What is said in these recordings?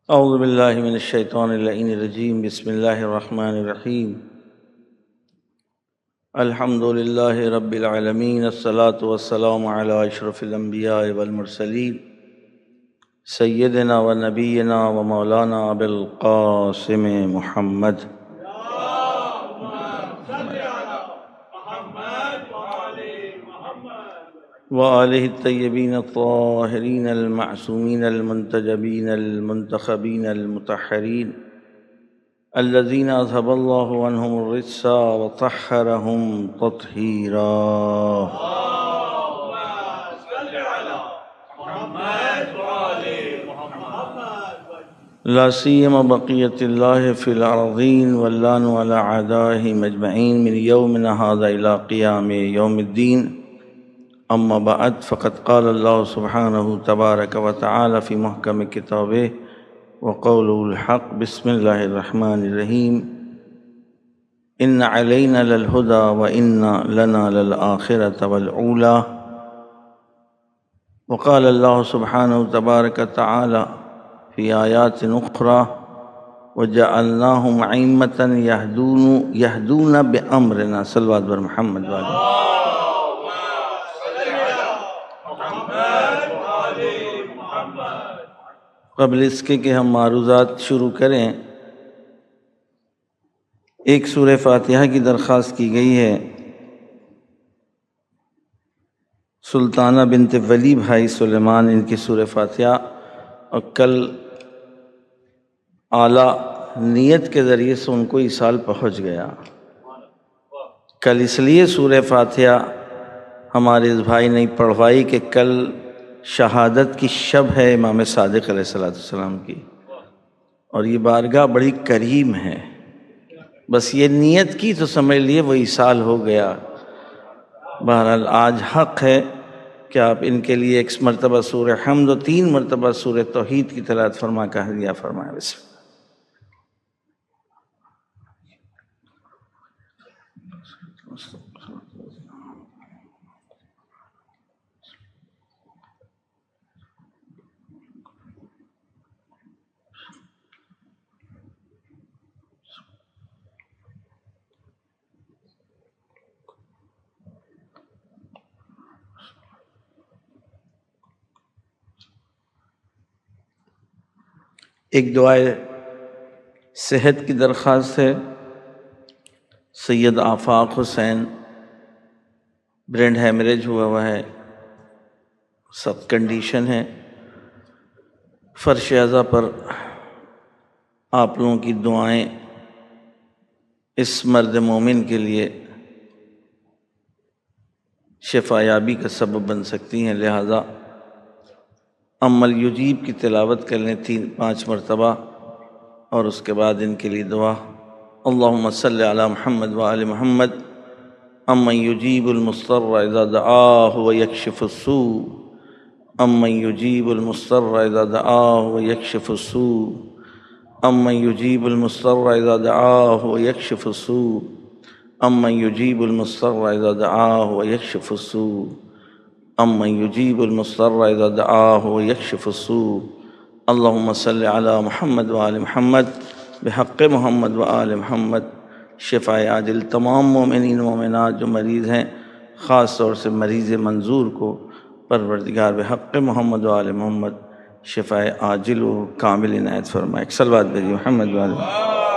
اعوذ باللہ من الشیطان اللعین الرجیم بسم اللہ الرحمن الرحیم الحمد للہ رب العالمین الصلاة والسلام علی اشرف الانبیاء والمرسلین سیدنا و نبینا و مولانا ابی القاسم محمد وآلہ الطیبین الطاہرین المعصومین المنتجبین المنتخبین المطہرین الذین اذھب اللہ عنہم الرجس وطہرہم تطہیرا لا سیما بقیت اللہ فی الارضین واللان علی اعدائہم اجمعین من یومنا ھذا الی قیام یوم الدین اما بعد فقد قال اللہ سبحانہ تبارک و تعالی فی محکم کتابہ وقولہ الحق بسم اللہ الرحمن الرحیم ان علینا للہدی وان لنا للآخرۃ والأولی وقال اللہ سبحانہ تبارک تعالی فی آیات اخری وجعلناہم ائمۃ یہدون بامرنا صلوات بر محمد وعلیہ قبل اس کے کہ ہم معروضات شروع کریں ایک سورہ فاتحہ کی درخواست کی گئی ہے سلطانہ بنت ولی بھائی سلیمان ان کی سورہ فاتحہ اور کل اعلیٰ نیت کے ذریعے سے ان کو ایصال پہنچ گیا کل اس لیے سورہ فاتحہ ہمارے اس بھائی نے پڑھوائی کہ کل شہادت کی شب ہے امام صادق علیہ السلام کی اور یہ بارگاہ بڑی کریم ہے بس یہ نیت کی تو سمجھ لیے وہ ایصال ہو گیا بہرحال آج حق ہے کہ آپ ان کے لیے ایک مرتبہ سورہ حمد و 3 مرتبہ سورہ توحید کی تلاوت فرما کا ہدیہ فرمائیں بسم اللہ ایک دعائے صحت کی درخواست ہے سید آفاق حسین برین ہیمریج ہوا ہے سب کنڈیشن ہے فرش اعضاء پر آپ لوگوں کی دعائیں اس مرد مومن کے لیے شفا یابی کا سبب بن سکتی ہیں لہذا امل یجیب کی تلاوت کر لیں 3-5 مرتبہ اور اس کے بعد ان کے لیے دعا اللہم صلی علی محمد وآل محمد امن یجیب المضطر اذا دعاہ ویکشف السوء امن یجیب المضطر اذا دعاہ ویکشف السوء امن یجیب المضطر اذا دعاہ ویکشف السوء امن یجیب المضطر اذا دعاہ ویکشف السوء امن یجیب المضطر اذا دعاہ ویکشف السوء اللہم صلی علی محمد وآل محمد بحق محمد وآل محمد شفاء عاجل تمام مومنین مومنات جو مریض ہیں خاص طور سے مریض منظور کو پروردگار بحق محمد وآل محمد شفاء عاجل و کامل عنایت فرمائے صلوات بھیجیے محمد وآل محمد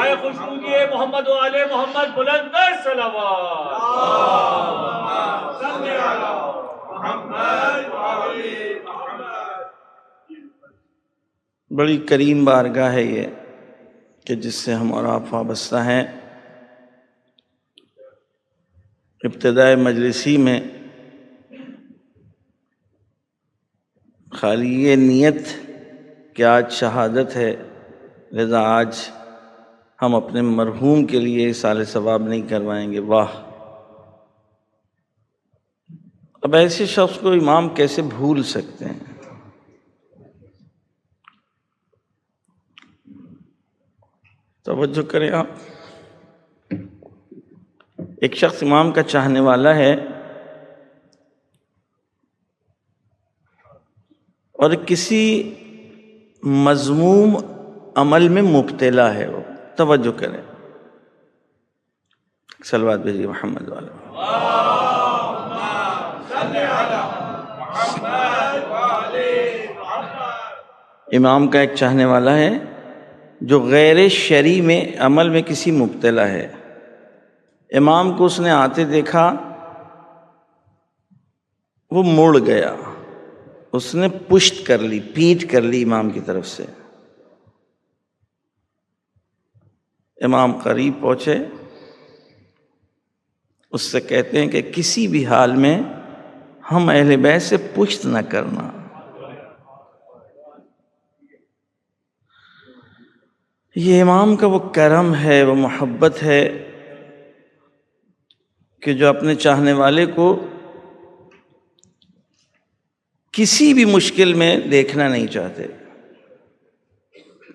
برائے خوشبودی محمد و آل محمد بلند صلوات صلی علی محمد و آل محمد۔ بڑی کریم بارگاہ ہے یہ کہ جس سے ہم اور آپ وابستہ ہیں ابتدائے مجلسی میں خالی یہ نیت کہ آج شہادت ہے لذا آج ہم اپنے مرحوم کے لیے ایصال ثواب نہیں کروائیں گے واہ اب ایسے شخص کو امام کیسے بھول سکتے ہیں توجہ کریں آپ ایک شخص امام کا چاہنے والا ہے اور کسی مذموم عمل میں مبتلا ہے، وہ توجہ کریں. صلوات بھیجیے محمد والے. امام کا ایک چاہنے والا ہے جو غیر شرعی میں عمل میں کسی مبتلا ہے. امام کو اس نے آتے دیکھا، وہ مڑ گیا، اس نے پشت کر لی، پیٹ کر لی امام کی طرف سے. امام قریب پہنچے، اس سے کہتے ہیں کہ کسی بھی حال میں ہم اہل بیت سے پشت نہ کرنا. یہ امام کا وہ کرم ہے، وہ محبت ہے کہ جو اپنے چاہنے والے کو کسی بھی مشکل میں دیکھنا نہیں چاہتے،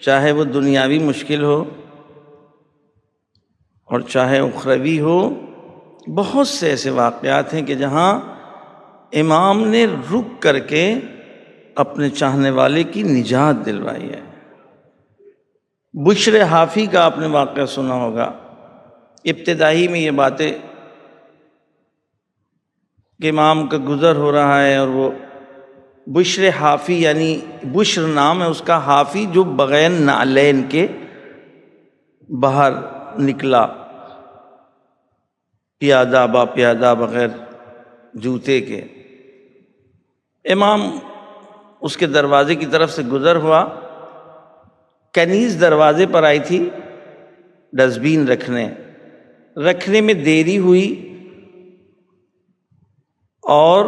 چاہے وہ دنیاوی مشکل ہو اور چاہے اخروی ہو. بہت سے ایسے واقعات ہیں کہ جہاں امام نے رک کر کے اپنے چاہنے والے کی نجات دلوائی ہے. بشر حافی کا آپ نے واقعہ سنا ہوگا. ابتدائی میں یہ باتیں کہ امام کا گزر ہو رہا ہے اور وہ بشر حافی، یعنی بشر نام ہے اس کا، حافی جو بغیر نعلین کے باہر نکلا، پیادہ با پیادہ بغیر جوتے کے. امام اس کے دروازے کی طرف سے گزر ہوا، کنیز دروازے پر آئی تھی ڈسٹ بین رکھنے میں دیری ہوئی، اور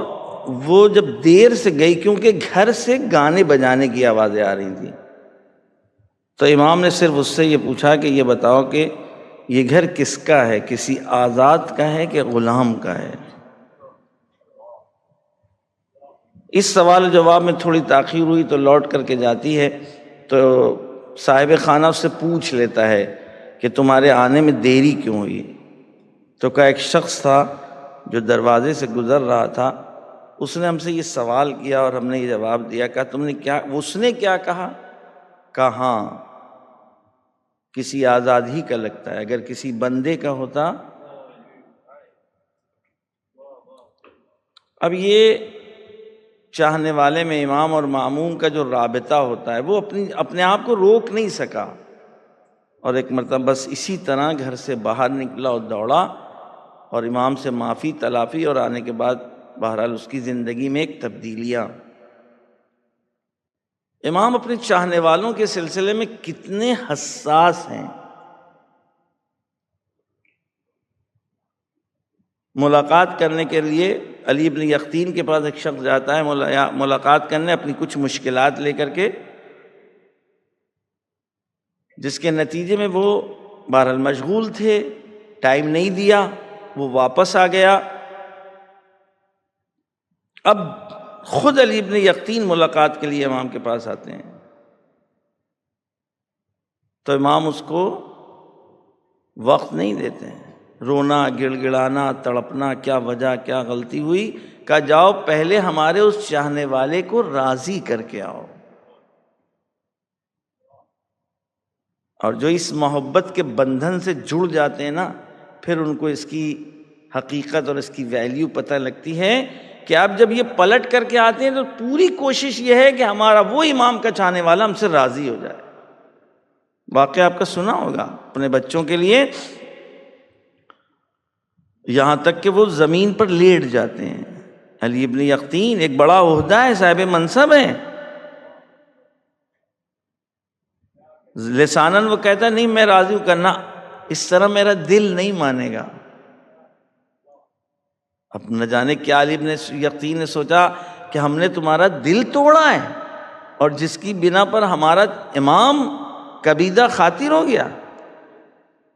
وہ جب دیر سے گئی کیونکہ گھر سے گانے بجانے کی آوازیں آ رہی تھیں، تو امام نے صرف اس سے یہ پوچھا کہ یہ بتاؤ کہ یہ گھر کس کا ہے، کسی آزاد کا ہے کہ غلام کا ہے؟ اس سوال و جواب میں تھوڑی تاخیر ہوئی تو لوٹ کر کے جاتی ہے تو صاحب خانہ اس سے پوچھ لیتا ہے کہ تمہارے آنے میں دیری کیوں ہوئی؟ تو کہا ایک شخص تھا جو دروازے سے گزر رہا تھا، اس نے ہم سے یہ سوال کیا اور ہم نے یہ جواب دیا. کہا تم نے کیا؟ اس نے کیا کہا؟ کہا ہاں کسی آزاد ہی کا لگتا ہے، اگر کسی بندے کا ہوتا. اب یہ چاہنے والے میں امام اور ماموم کا جو رابطہ ہوتا ہے وہ اپنے آپ کو روک نہیں سکا، اور ایک مرتبہ بس اسی طرح گھر سے باہر نکلا اور دوڑا اور امام سے معافی تلافی، اور آنے کے بعد بہرحال اس کی زندگی میں ایک تبدیلیاں. امام اپنے چاہنے والوں کے سلسلے میں کتنے حساس ہیں. ملاقات کرنے کے لیے علی بن یقطین کے پاس ایک شخص جاتا ہے ملاقات کرنے اپنی کچھ مشکلات لے کر کے، جس کے نتیجے میں وہ بہرحال مشغول تھے، ٹائم نہیں دیا، وہ واپس آ گیا. اب خود علی بن یقطین ملاقات کے لیے امام کے پاس آتے ہیں تو امام اس کو وقت نہیں دیتے ہیں. رونا، گڑ گڑانا، تڑپنا، کیا وجہ، کیا غلطی ہوئی؟ کہا جاؤ پہلے ہمارے اس چاہنے والے کو راضی کر کے آؤ. اور جو اس محبت کے بندھن سے جڑ جاتے ہیں نا، پھر ان کو اس کی حقیقت اور اس کی ویلیو پتہ لگتی ہے کہ اب جب یہ پلٹ کر کے آتے ہیں تو پوری کوشش یہ ہے کہ ہمارا وہ امام کا چاہنے والا ہم سے راضی ہو جائے. واقعہ آپ کا سنا ہوگا اپنے بچوں کے لیے، یہاں تک کہ وہ زمین پر لیٹ جاتے ہیں. علی ابن یقطین ایک بڑا عہدہ ہے، صاحب منصب ہے، لساناً وہ کہتا نہیں میں راضی ہوں، کرنا اس طرح میرا دل نہیں مانے گا. اب نہ جانے کیا علی ابن یقطین نے سوچا کہ ہم نے تمہارا دل توڑا ہے، اور جس کی بنا پر ہمارا امام کبیدہ خاطر ہو گیا،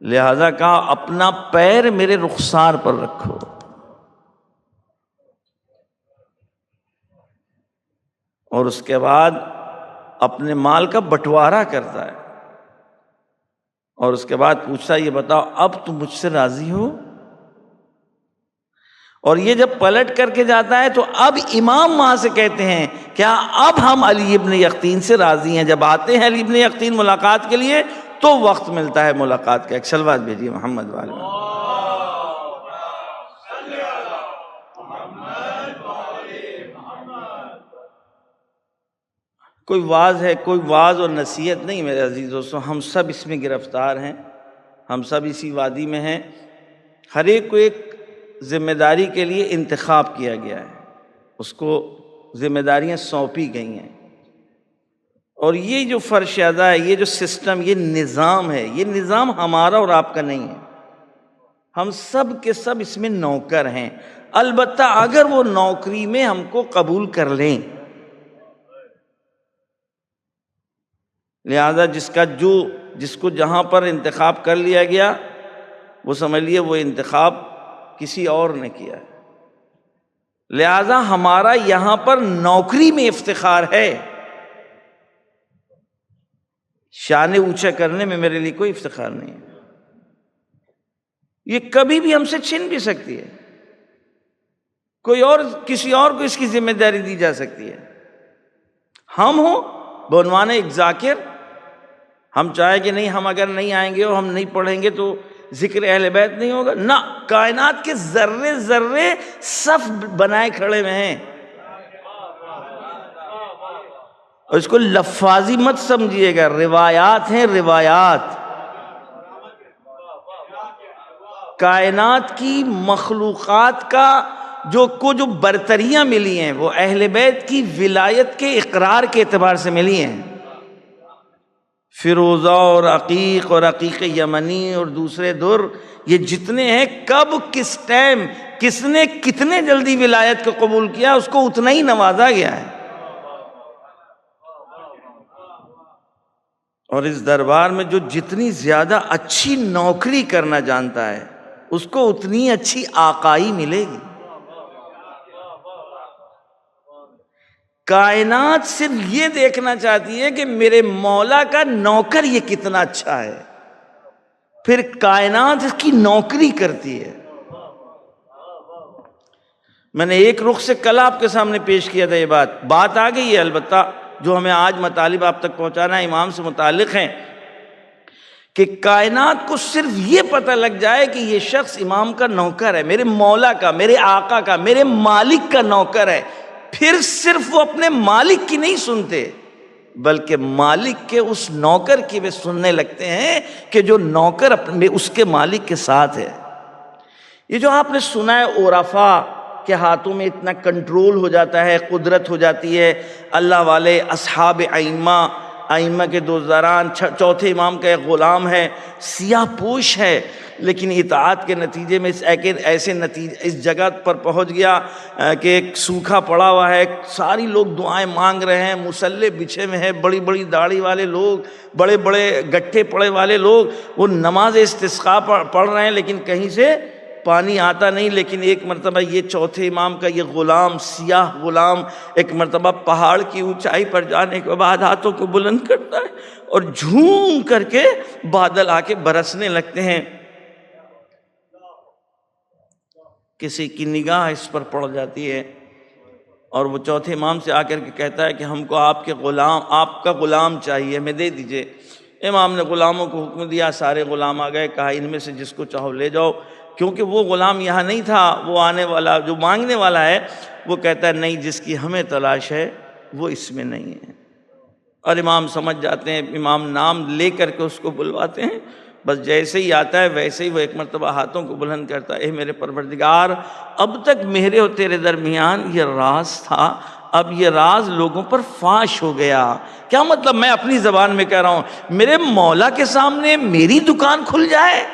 لہذا کہا اپنا پیر میرے رخسار پر رکھو. اور اس کے بعد اپنے مال کا بٹوارا کرتا ہے، اور اس کے بعد پوچھتا یہ بتاؤ اب تم مجھ سے راضی ہو؟ اور یہ جب پلٹ کر کے جاتا ہے تو اب امام وہاں سے کہتے ہیں کیا اب ہم علی ابن یقطین سے راضی ہیں؟ جب آتے ہیں علی ابن یقطین ملاقات کے لیے تو وقت ملتا ہے ملاقات کا۔ ایک صلوات بھیجیے محمد والے میں۔ کوئی واعظ ہے، کوئی واعظ اور نصیحت نہیں میرے عزیز دوستوں، ہم سب اس میں گرفتار ہیں، ہم سب اسی وادی میں ہیں۔ ہر ایک کو ایک ذمہ داری کے لیے انتخاب کیا گیا ہے، اس کو ذمہ داریاں سونپی گئی ہیں، اور یہ جو فرش ادا ہے، یہ جو سسٹم، یہ نظام ہے، یہ نظام ہمارا اور آپ کا نہیں ہے، ہم سب کے سب اس میں نوکر ہیں، البتہ اگر وہ نوکری میں ہم کو قبول کر لیں۔ لہذا جس کو جہاں پر انتخاب کر لیا گیا وہ سمجھ لیے وہ انتخاب کسی اور نے کیا ہے، لہذا ہمارا یہاں پر نوکری میں افتخار ہے، شان اونچا کرنے میں میرے لیے کوئی افتخار نہیں ہے۔ یہ کبھی بھی ہم سے چھن بھی سکتی ہے، کوئی اور کسی اور کو اس کی ذمہ داری دی جا سکتی ہے۔ ہم ہوں بعنوان ایک ذاکر، ہم چاہے کہ نہیں، ہم اگر نہیں آئیں گے اور ہم نہیں پڑھیں گے تو ذکر اہل بیت نہیں ہوگا، نہ، کائنات کے ذرے ذرے صف بنائے کھڑے ہوئے ہیں، اور اس کو لفاظی مت سمجھیے گا، روایات ہیں، روایات کائنات کی مخلوقات کا جو برتریاں ملی ہیں وہ اہل بیت کی ولایت کے اقرار کے اعتبار سے ملی ہیں۔ فیروزہ اور عقیق اور عقیق یمنی اور دوسرے در، یہ جتنے ہیں، کب کس ٹائم کس نے کتنے جلدی ولایت کو قبول کیا، اس کو اتنا ہی نوازا گیا ہے۔ اور اس دربار میں جو جتنی زیادہ اچھی نوکری کرنا جانتا ہے اس کو اتنی اچھی آقائی ملے گی۔ کائنات صرف یہ دیکھنا چاہتی ہے کہ میرے مولا کا نوکر یہ کتنا اچھا ہے، پھر کائنات اس کی نوکری کرتی ہے۔ میں نے ایک رخ سے کل آپ کے سامنے پیش کیا تھا، یہ بات آ گئی ہے، البتہ جو ہمیں آج مطالب آپ تک پہنچانا ہے امام سے متعلق ہیں کہ کائنات کو صرف یہ پتہ لگ جائے کہ یہ شخص امام کا نوکر ہے، میرے مولا کا، میرے آقا کا، میرے مالک کا نوکر ہے، پھر صرف وہ اپنے مالک کی نہیں سنتے بلکہ مالک کے اس نوکر کی بھی سننے لگتے ہیں کہ جو نوکر اپنے اس کے مالک کے ساتھ ہے۔ یہ جو آپ نے سنا ہے عرفاء کے ہاتھوں میں اتنا کنٹرول ہو جاتا ہے، قدرت ہو جاتی ہے، اللہ والے اصحاب ائمہ کے دوزداران، چوتھے امام کا ایک غلام ہے، سیاہ پوش ہے، لیکن اطاعت کے نتیجے میں ایسے نتیجے اس جگہ پر پہنچ گیا کہ ایک سوکھا پڑا ہوا ہے، ساری لوگ دعائیں مانگ رہے ہیں، مصلے بچھے میں ہیں، بڑی بڑی داڑھی والے لوگ، بڑے بڑے گٹھے پڑے والے لوگ، وہ نماز استسقاء پڑھ رہے ہیں لیکن کہیں سے پانی آتا نہیں۔ لیکن ایک مرتبہ یہ چوتھے امام کا یہ غلام، سیاہ غلام، ایک مرتبہ پہاڑ کی اونچائی پر جانے کے بعد ہاتھوں کو بلند کرتا ہے اور جھوم کر کے بادل آ کے برسنے لگتے ہیں۔ کسی کی نگاہ اس پر پڑ جاتی ہے اور وہ چوتھے امام سے آ کر کے کہتا ہے کہ ہم کو آپ کا غلام چاہیے، ہمیں دے دیجئے۔ امام نے غلاموں کو حکم دیا، سارے غلام آ گئے، کہا ان میں سے جس کو چاہو لے جاؤ، کیونکہ وہ غلام یہاں نہیں تھا، وہ آنے والا جو مانگنے والا ہے وہ کہتا ہے نہیں، جس کی ہمیں تلاش ہے وہ اس میں نہیں ہے۔ اور امام سمجھ جاتے ہیں، امام نام لے کر کے اس کو بلواتے ہیں، بس جیسے ہی آتا ہے ویسے ہی وہ ایک مرتبہ ہاتھوں کو بلند کرتا ہے، اے میرے پروردگار، اب تک میرے اور تیرے درمیان یہ راز تھا، اب یہ راز لوگوں پر فاش ہو گیا۔ کیا مطلب؟ میں اپنی زبان میں کہہ رہا ہوں، میرے مولا کے سامنے میری دکان کھل جائے،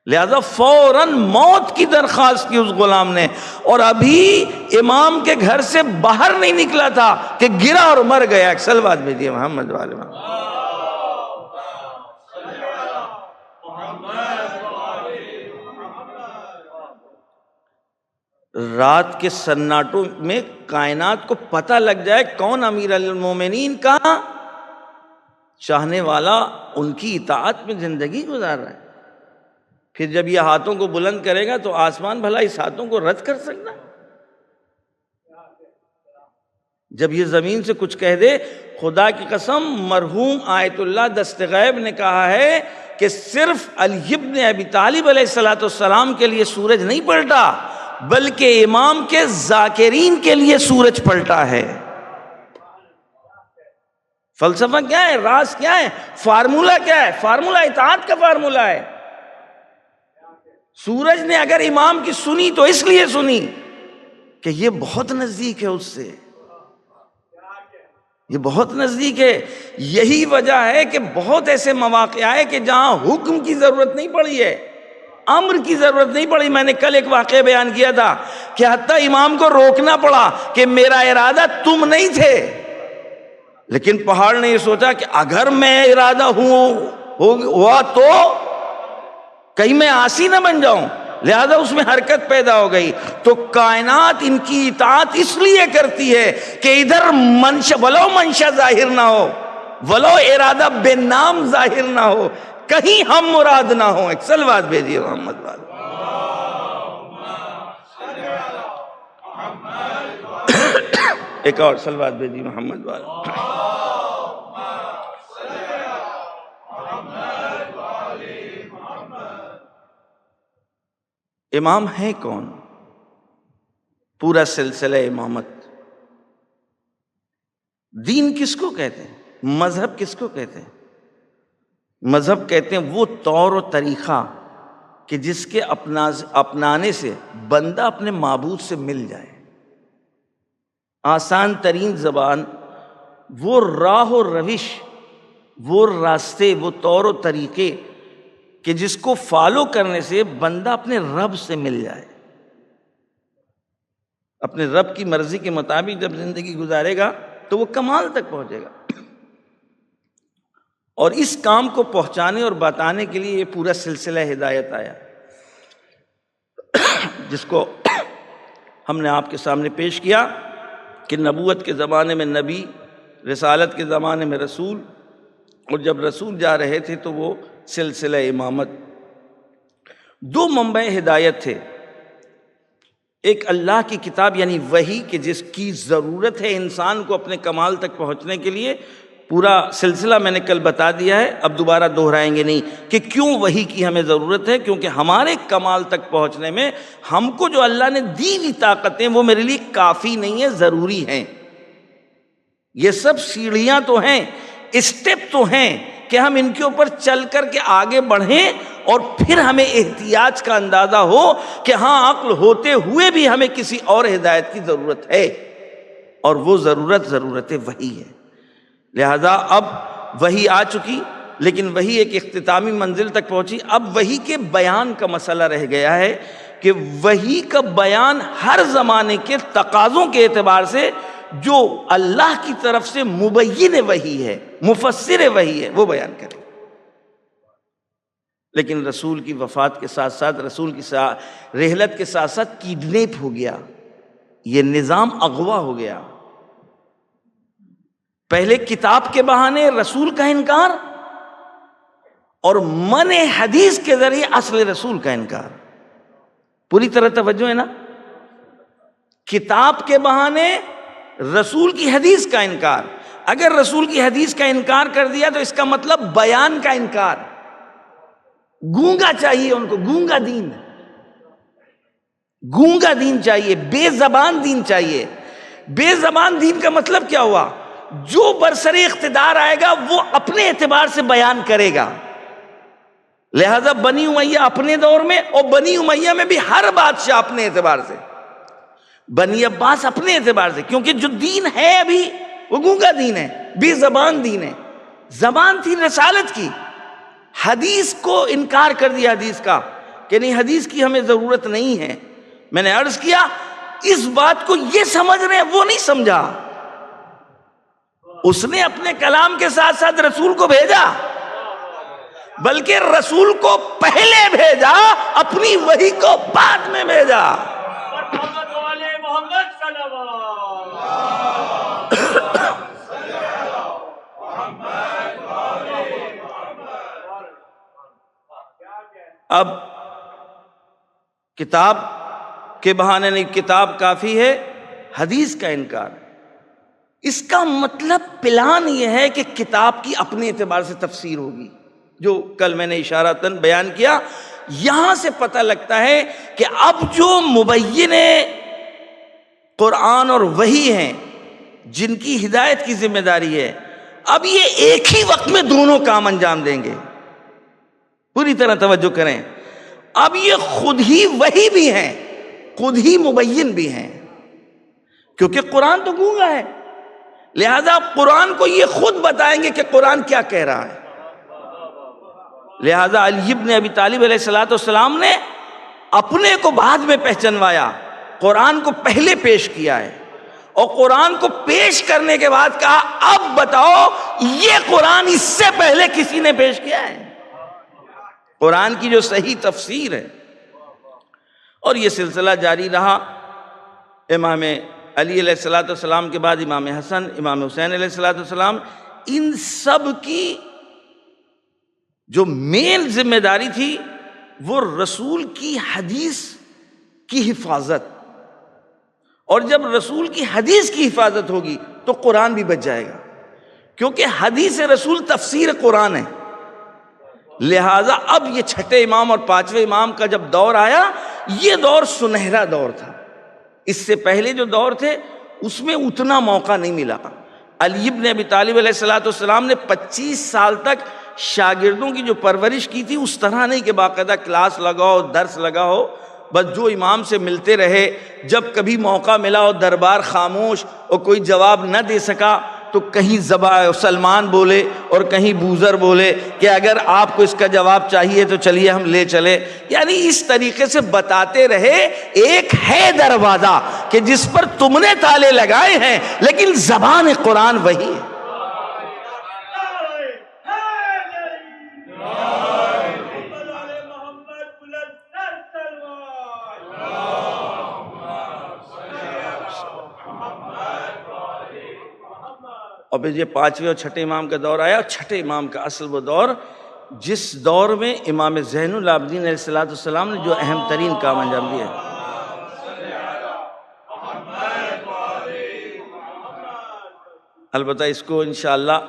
لہذا فوراً موت کی درخواست کی اس غلام نے، اور ابھی امام کے گھر سے باہر نہیں نکلا تھا کہ گرا اور مر گیا۔ ایک صلوات بھیجیے محمد والے محمد۔ رات کے سناٹوں میں کائنات کو پتہ لگ جائے کون امیر المومنین کا چاہنے والا ان کی اطاعت میں زندگی گزار رہا ہے، پھر جب یہ ہاتھوں کو بلند کرے گا تو آسمان بھلا اس ہاتھوں کو رد کر سکتا؟ جب یہ زمین سے کچھ کہہ دے، خدا کی قسم مرحوم آیت اللہ دستغیب نے کہا ہے کہ صرف علی بن ابی طالب علیہ السلام کے لیے سورج نہیں پلٹا، بلکہ امام کے ذاکرین کے لیے سورج پلٹا ہے۔ فلسفہ کیا ہے؟ راز کیا ہے؟ فارمولہ کیا ہے؟ فارمولہ اطاعت کا فارمولہ ہے۔ سورج نے اگر امام کی سنی تو اس لیے سنی کہ یہ بہت نزدیک ہے اس سے، یہ بہت نزدیک ہے۔ یہی وجہ ہے کہ بہت ایسے مواقع آئے کہ جہاں حکم کی ضرورت نہیں پڑی ہے، امر کی ضرورت نہیں پڑی۔ میں نے کل ایک واقعہ بیان کیا تھا کہ حتیٰ امام کو روکنا پڑا کہ میرا ارادہ تم نہیں تھے، لیکن پہاڑ نے یہ سوچا کہ اگر میں ارادہ ہوا تو کہیں میں عاصی نہ بن جاؤں، لہذا اس میں حرکت پیدا ہو گئی۔ تو کائنات ان کی اطاعت اس لیے کرتی ہے کہ ادھر ولو منشا ظاہر نہ ہو، ولو ارادہ بے نام ظاہر نہ ہو، کہیں ہم مراد نہ ہو۔ ایک صلوات بھیجیے محمد والے۔ ایک اور صلوات بھیجیے محمد والے۔ امام ہے کون؟ پورا سلسلہ امامت۔ دین کس کو کہتے ہیں؟ مذہب کس کو کہتے ہیں؟ مذہب کہتے ہیں وہ طور و طریقہ کہ جس کے اپنانے سے بندہ اپنے معبود سے مل جائے۔ آسان ترین زبان، وہ راہ و روش، وہ راستے، وہ طور و طریقے کہ جس کو فالو کرنے سے بندہ اپنے رب سے مل جائے۔ اپنے رب کی مرضی کے مطابق جب زندگی گزارے گا تو وہ کمال تک پہنچے گا۔ اور اس کام کو پہنچانے اور بتانے کے لیے یہ پورا سلسلہ ہدایت آیا، جس کو ہم نے آپ کے سامنے پیش کیا کہ نبوت کے زمانے میں نبی، رسالت کے زمانے میں رسول، اور جب رسول جا رہے تھے تو وہ سلسلہ امامت۔ دو منبع ہدایت تھے، ایک اللہ کی کتاب یعنی وحی کہ جس کی ضرورت ہے انسان کو اپنے کمال تک پہنچنے کے لیے۔ پورا سلسلہ میں نے کل بتا دیا ہے، اب دوبارہ دہرائیں گے نہیں کہ کیوں وحی کی ہمیں ضرورت ہے، کیونکہ ہمارے کمال تک پہنچنے میں ہم کو جو اللہ نے دی ہوئی طاقتیں وہ میرے لیے کافی نہیں ہے، ضروری ہیں۔ یہ سب سیڑھیاں تو ہیں، اسٹیپ تو ہیں کہ ہم ان کے اوپر چل کر کے آگے بڑھیں، اور پھر ہمیں احتیاج کا اندازہ ہو کہ ہاں عقل ہوتے ہوئے بھی ہمیں کسی اور ہدایت کی ضرورت ہے، اور وہ ضرورت وحی ہے۔ لہذا اب وحی آ چکی، لیکن وحی ایک اختتامی منزل تک پہنچی۔ اب وحی کے بیان کا مسئلہ رہ گیا ہے کہ وحی کا بیان ہر زمانے کے تقاضوں کے اعتبار سے جو اللہ کی طرف سے مبین وحی ہے، مفسر وحی ہے، وہ بیان کرے۔ لیکن رسول کی وفات کے ساتھ ساتھ، رسول کی رحلت کے ساتھ ساتھ کیڈنیپ ہو گیا، یہ نظام اغوا ہو گیا۔ پہلے کتاب کے بہانے رسول کا انکار، اور من حدیث کے ذریعے اصل رسول کا انکار۔ پوری طرح توجہ ہے نا؟ کتاب کے بہانے رسول کی حدیث کا انکار۔ اگر رسول کی حدیث کا انکار کر دیا تو اس کا مطلب بیان کا انکار۔ گونگا چاہیے ان کو، گونگا دین، گونگا دین چاہیے، بے زبان دین چاہیے۔ بے زبان دین کا مطلب کیا ہوا؟ جو برسر اقتدار آئے گا وہ اپنے اعتبار سے بیان کرے گا۔ لہذا بنی امیہ اپنے دور میں، اور بنی امیہ میں بھی ہر بادشاہ اپنے اعتبار سے، بنی عباس اپنے اعتبار سے، کیونکہ جو دین ہے ابھی وہ گونگا دین ہے، بے زبان دین ہے۔ زبان تھی رسالت کی، حدیث کو انکار کر دیا، حدیث کا کہ نہیں حدیث کی ہمیں ضرورت نہیں ہے۔ میں نے عرض کیا اس بات کو یہ سمجھ رہے ہیں، وہ نہیں سمجھا۔ اس نے اپنے کلام کے ساتھ ساتھ رسول کو بھیجا، بلکہ رسول کو پہلے بھیجا، اپنی وحی کو بعد میں بھیجا۔ محمد والے محمد صلوات۔ اب کتاب کے بہانے نہیں، کتاب کافی ہے، حدیث کا انکار۔ اس کا مطلب پلان یہ ہے کہ کتاب کی اپنے اعتبار سے تفسیر ہوگی، جو کل میں نے اشارتاً بیان کیا۔ یہاں سے پتہ لگتا ہے کہ اب جو مبین قرآن اور وحی ہیں، جن کی ہدایت کی ذمہ داری ہے، اب یہ ایک ہی وقت میں دونوں کام انجام دیں گے۔ پوری طرح توجہ کریں، اب یہ خود ہی وحی بھی ہیں، خود ہی مبین بھی ہیں، کیونکہ قرآن تو گونگا ہے، لہذا قرآن کو یہ خود بتائیں گے کہ قرآن کیا کہہ رہا ہے۔ لہذا علی بن ابی طالب علیہ السلام نے اپنے کو بعد میں پہچنوایا، قرآن کو پہلے پیش کیا ہے، اور قرآن کو پیش کرنے کے بعد کہا اب بتاؤ یہ قرآن اس سے پہلے کسی نے پیش کیا ہے؟ قرآن کی جو صحیح تفسیر ہے۔ اور یہ سلسلہ جاری رہا، امام علی علیہ السلام کے بعد امام حسن، امام حسین علیہ السلام، ان سب کی جو مین ذمہ داری تھی وہ رسول کی حدیث کی حفاظت، اور جب رسول کی حدیث کی حفاظت ہوگی تو قرآن بھی بچ جائے گا، کیونکہ حدیث رسول تفسیر قرآن ہے۔ لہٰذا اب یہ چھٹے امام اور پانچویں امام کا جب دور آیا، یہ دور سنہرا دور تھا۔ اس سے پہلے جو دور تھے اس میں اتنا موقع نہیں ملا۔ علی بن ابی طالب علیہ السلام نے 25 سال تک شاگردوں کی جو پرورش کی تھی اس طرح نہیں کہ باقاعدہ کلاس لگاؤ، درس لگاؤ، بس جو امام سے ملتے رہے، جب کبھی موقع ملا اور دربار خاموش اور کوئی جواب نہ دے سکا تو کہیں سلمان بولے اور کہیں بوزر بولے کہ اگر آپ کو اس کا جواب چاہیے تو چلیے ہم لے چلے، یعنی اس طریقے سے بتاتے رہے ایک ہے دروازہ کہ جس پر تم نے تالے لگائے ہیں لیکن زبان قرآن وہی ہے۔ اور پھر یہ پانچویں اور چھٹے امام کا دور آیا، اور چھٹے امام کا اصل وہ دور جس دور میں امام زین العابدین علیہ السلام نے جو اہم ترین کام انجام دیا ہے۔ البتہ اس کو انشاءاللہ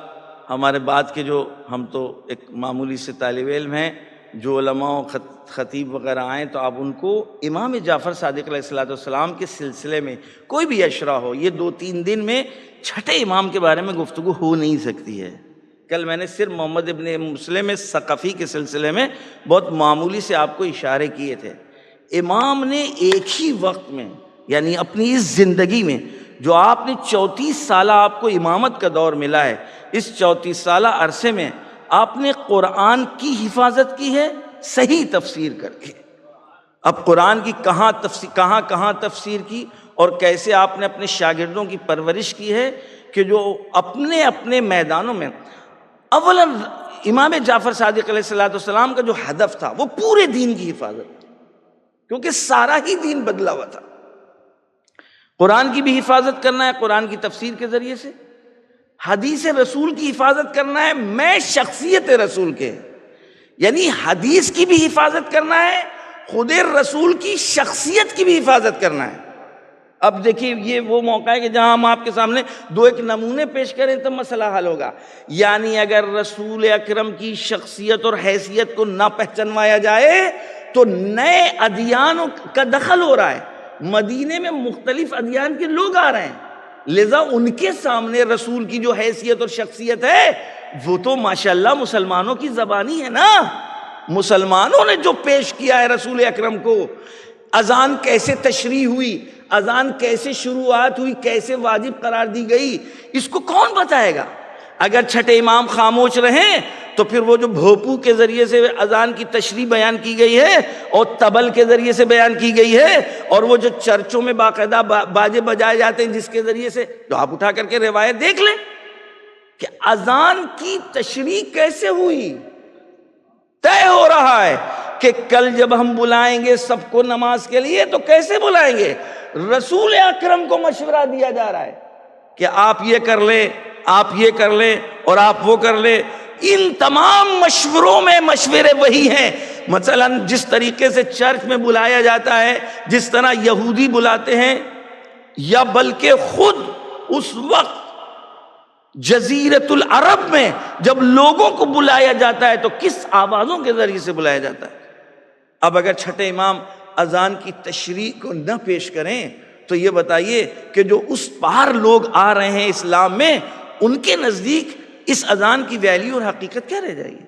ہمارے بعد کے جو ہم تو ایک معمولی سے طالب علم ہیں، جو علماء و خطیب وغیرہ آئیں تو آپ ان کو امام جعفر صادق علیہ السلام کے سلسلے میں کوئی بھی اشرا ہو، یہ 2-3 دن میں چھٹے امام کے بارے میں گفتگو ہو نہیں سکتی ہے۔ کل میں نے صرف محمد ابن مسلم ثقفی کے سلسلے میں بہت معمولی سے آپ کو اشارے کیے تھے۔ امام نے ایک ہی وقت میں، یعنی اپنی اس زندگی میں جو آپ نے 34 سالہ آپ کو امامت کا دور ملا ہے، اس 34 سالہ عرصے میں آپ نے قرآن کی حفاظت کی ہے صحیح تفسیر کر کے۔ اب قرآن کی کہاں تفسیر کی اور کیسے آپ نے اپنے شاگردوں کی پرورش کی ہے کہ جو اپنے اپنے میدانوں میں اولا امام جعفر صادق علیہ السلام کا جو ہدف تھا وہ پورے دین کی حفاظت، کیونکہ سارا ہی دین بدلا ہوا تھا۔ قرآن کی بھی حفاظت کرنا ہے قرآن کی تفسیر کے ذریعے سے، حدیث رسول کی حفاظت کرنا ہے میں شخصیت رسول کے، یعنی حدیث کی بھی حفاظت کرنا ہے، خود رسول کی شخصیت کی بھی حفاظت کرنا ہے۔ اب دیکھیے یہ وہ موقع ہے کہ جہاں ہم آپ کے سامنے 2 نمونے پیش کریں تب مسئلہ حل ہوگا۔ یعنی اگر رسول اکرم کی شخصیت اور حیثیت کو نہ پہچانوایا جائے تو نئے ادیان کا دخل ہو رہا ہے، مدینے میں مختلف ادیان کے لوگ آ رہے ہیں، لذا ان کے سامنے رسول کی جو حیثیت اور شخصیت ہے وہ تو ماشاءاللہ مسلمانوں کی زبانی ہے نا۔ مسلمانوں نے جو پیش کیا ہے رسول اکرم کو، اذان کیسے تشریح ہوئی، اذان کیسے شروعات ہوئی، کیسے واجب قرار دی گئی، اس کو کون بتائے گا؟ اگر چھٹے امام خاموش رہیں تو پھر وہ جو بھوپو کے ذریعے سے اذان کی تشریح بیان کی گئی ہے اور طبل کے ذریعے سے بیان کی گئی ہے اور وہ جو چرچوں میں باقاعدہ باجے بجائے جاتے ہیں جس کے ذریعے سے، تو آپ اٹھا کر کے روایت دیکھ لیں کہ اذان کی تشریح کیسے ہوئی۔ طے ہو رہا ہے کہ کل جب ہم بلائیں گے سب کو نماز کے لیے تو کیسے بلائیں گے؟ رسول اکرم کو مشورہ دیا جا رہا ہے کہ آپ یہ کر لیں، آپ یہ کر لیں اور آپ وہ کر لیں، ان تمام مشوروں میں مشورے وہی ہیں. مثلا جس طریقے سے چرچ میں بلایا جاتا ہے، جس طرح یہودی بلاتے ہیں، یا بلکہ خود اس وقت جزیرۃ العرب میں جب لوگوں کو بلایا جاتا ہے تو کس آوازوں کے ذریعے سے بلایا جاتا ہے. اب اگر چھٹے امام اذان کی تشریح کو نہ پیش کریں تو یہ بتائیے کہ جو اس پار لوگ آ رہے ہیں اسلام میں، ان کے نزدیک اس اذان کی ویلیو اور حقیقت کیا رہ جائے گی؟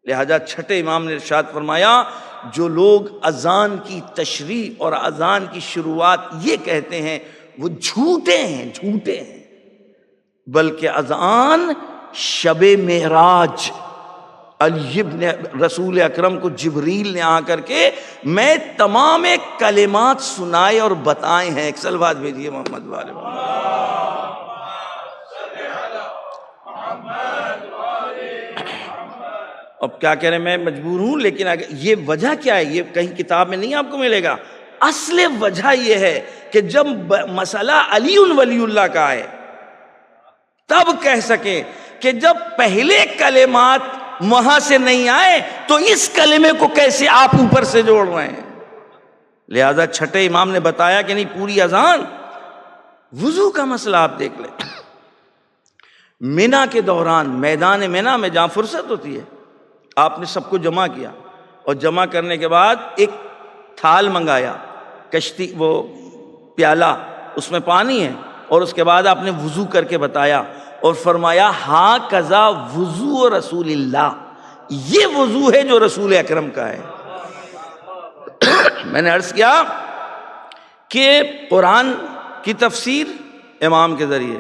لہذا چھٹے امام نے ارشاد فرمایا، جو لوگ اذان کی تشریح اور اذان کی شروعات یہ کہتے ہیں وہ جھوٹے ہیں. بلکہ اذان شب معراج، علی ابن رسول اکرم کو جبریل نے آ کر کے میں تمام کلمات سنائے اور بتائے ہیں. ایک سلوات بھیجیے محمد والے. اب کیا کہہ رہے ہیں، میں مجبور ہوں، لیکن یہ وجہ کیا ہے یہ کہیں کتاب میں نہیں آپ کو ملے گا. اصل وجہ یہ ہے کہ جب مسئلہ علی ولی اللہ کا ہے تب کہہ سکیں کہ جب پہلے کلمات وہاں سے نہیں آئے تو اس کلمے کو کیسے آپ اوپر سے جوڑ رہے ہیں. لہذا چھٹے امام نے بتایا کہ نہیں، پوری اذان. وضو کا مسئلہ آپ دیکھ لیں، منا کے دوران میدان منا میں جہاں فرصت ہوتی ہے، آپ نے سب کو جمع کیا اور جمع کرنے کے بعد ایک تھال منگایا، کشتی، وہ پیالہ، اس میں پانی ہے، اور اس کے بعد آپ نے وضو کر کے بتایا اور فرمایا ہاں کذا وضو رسول اللہ، یہ وضو ہے جو رسول اکرم کا ہے. میں نے عرض کیا کہ قرآن کی تفسیر امام کے ذریعے،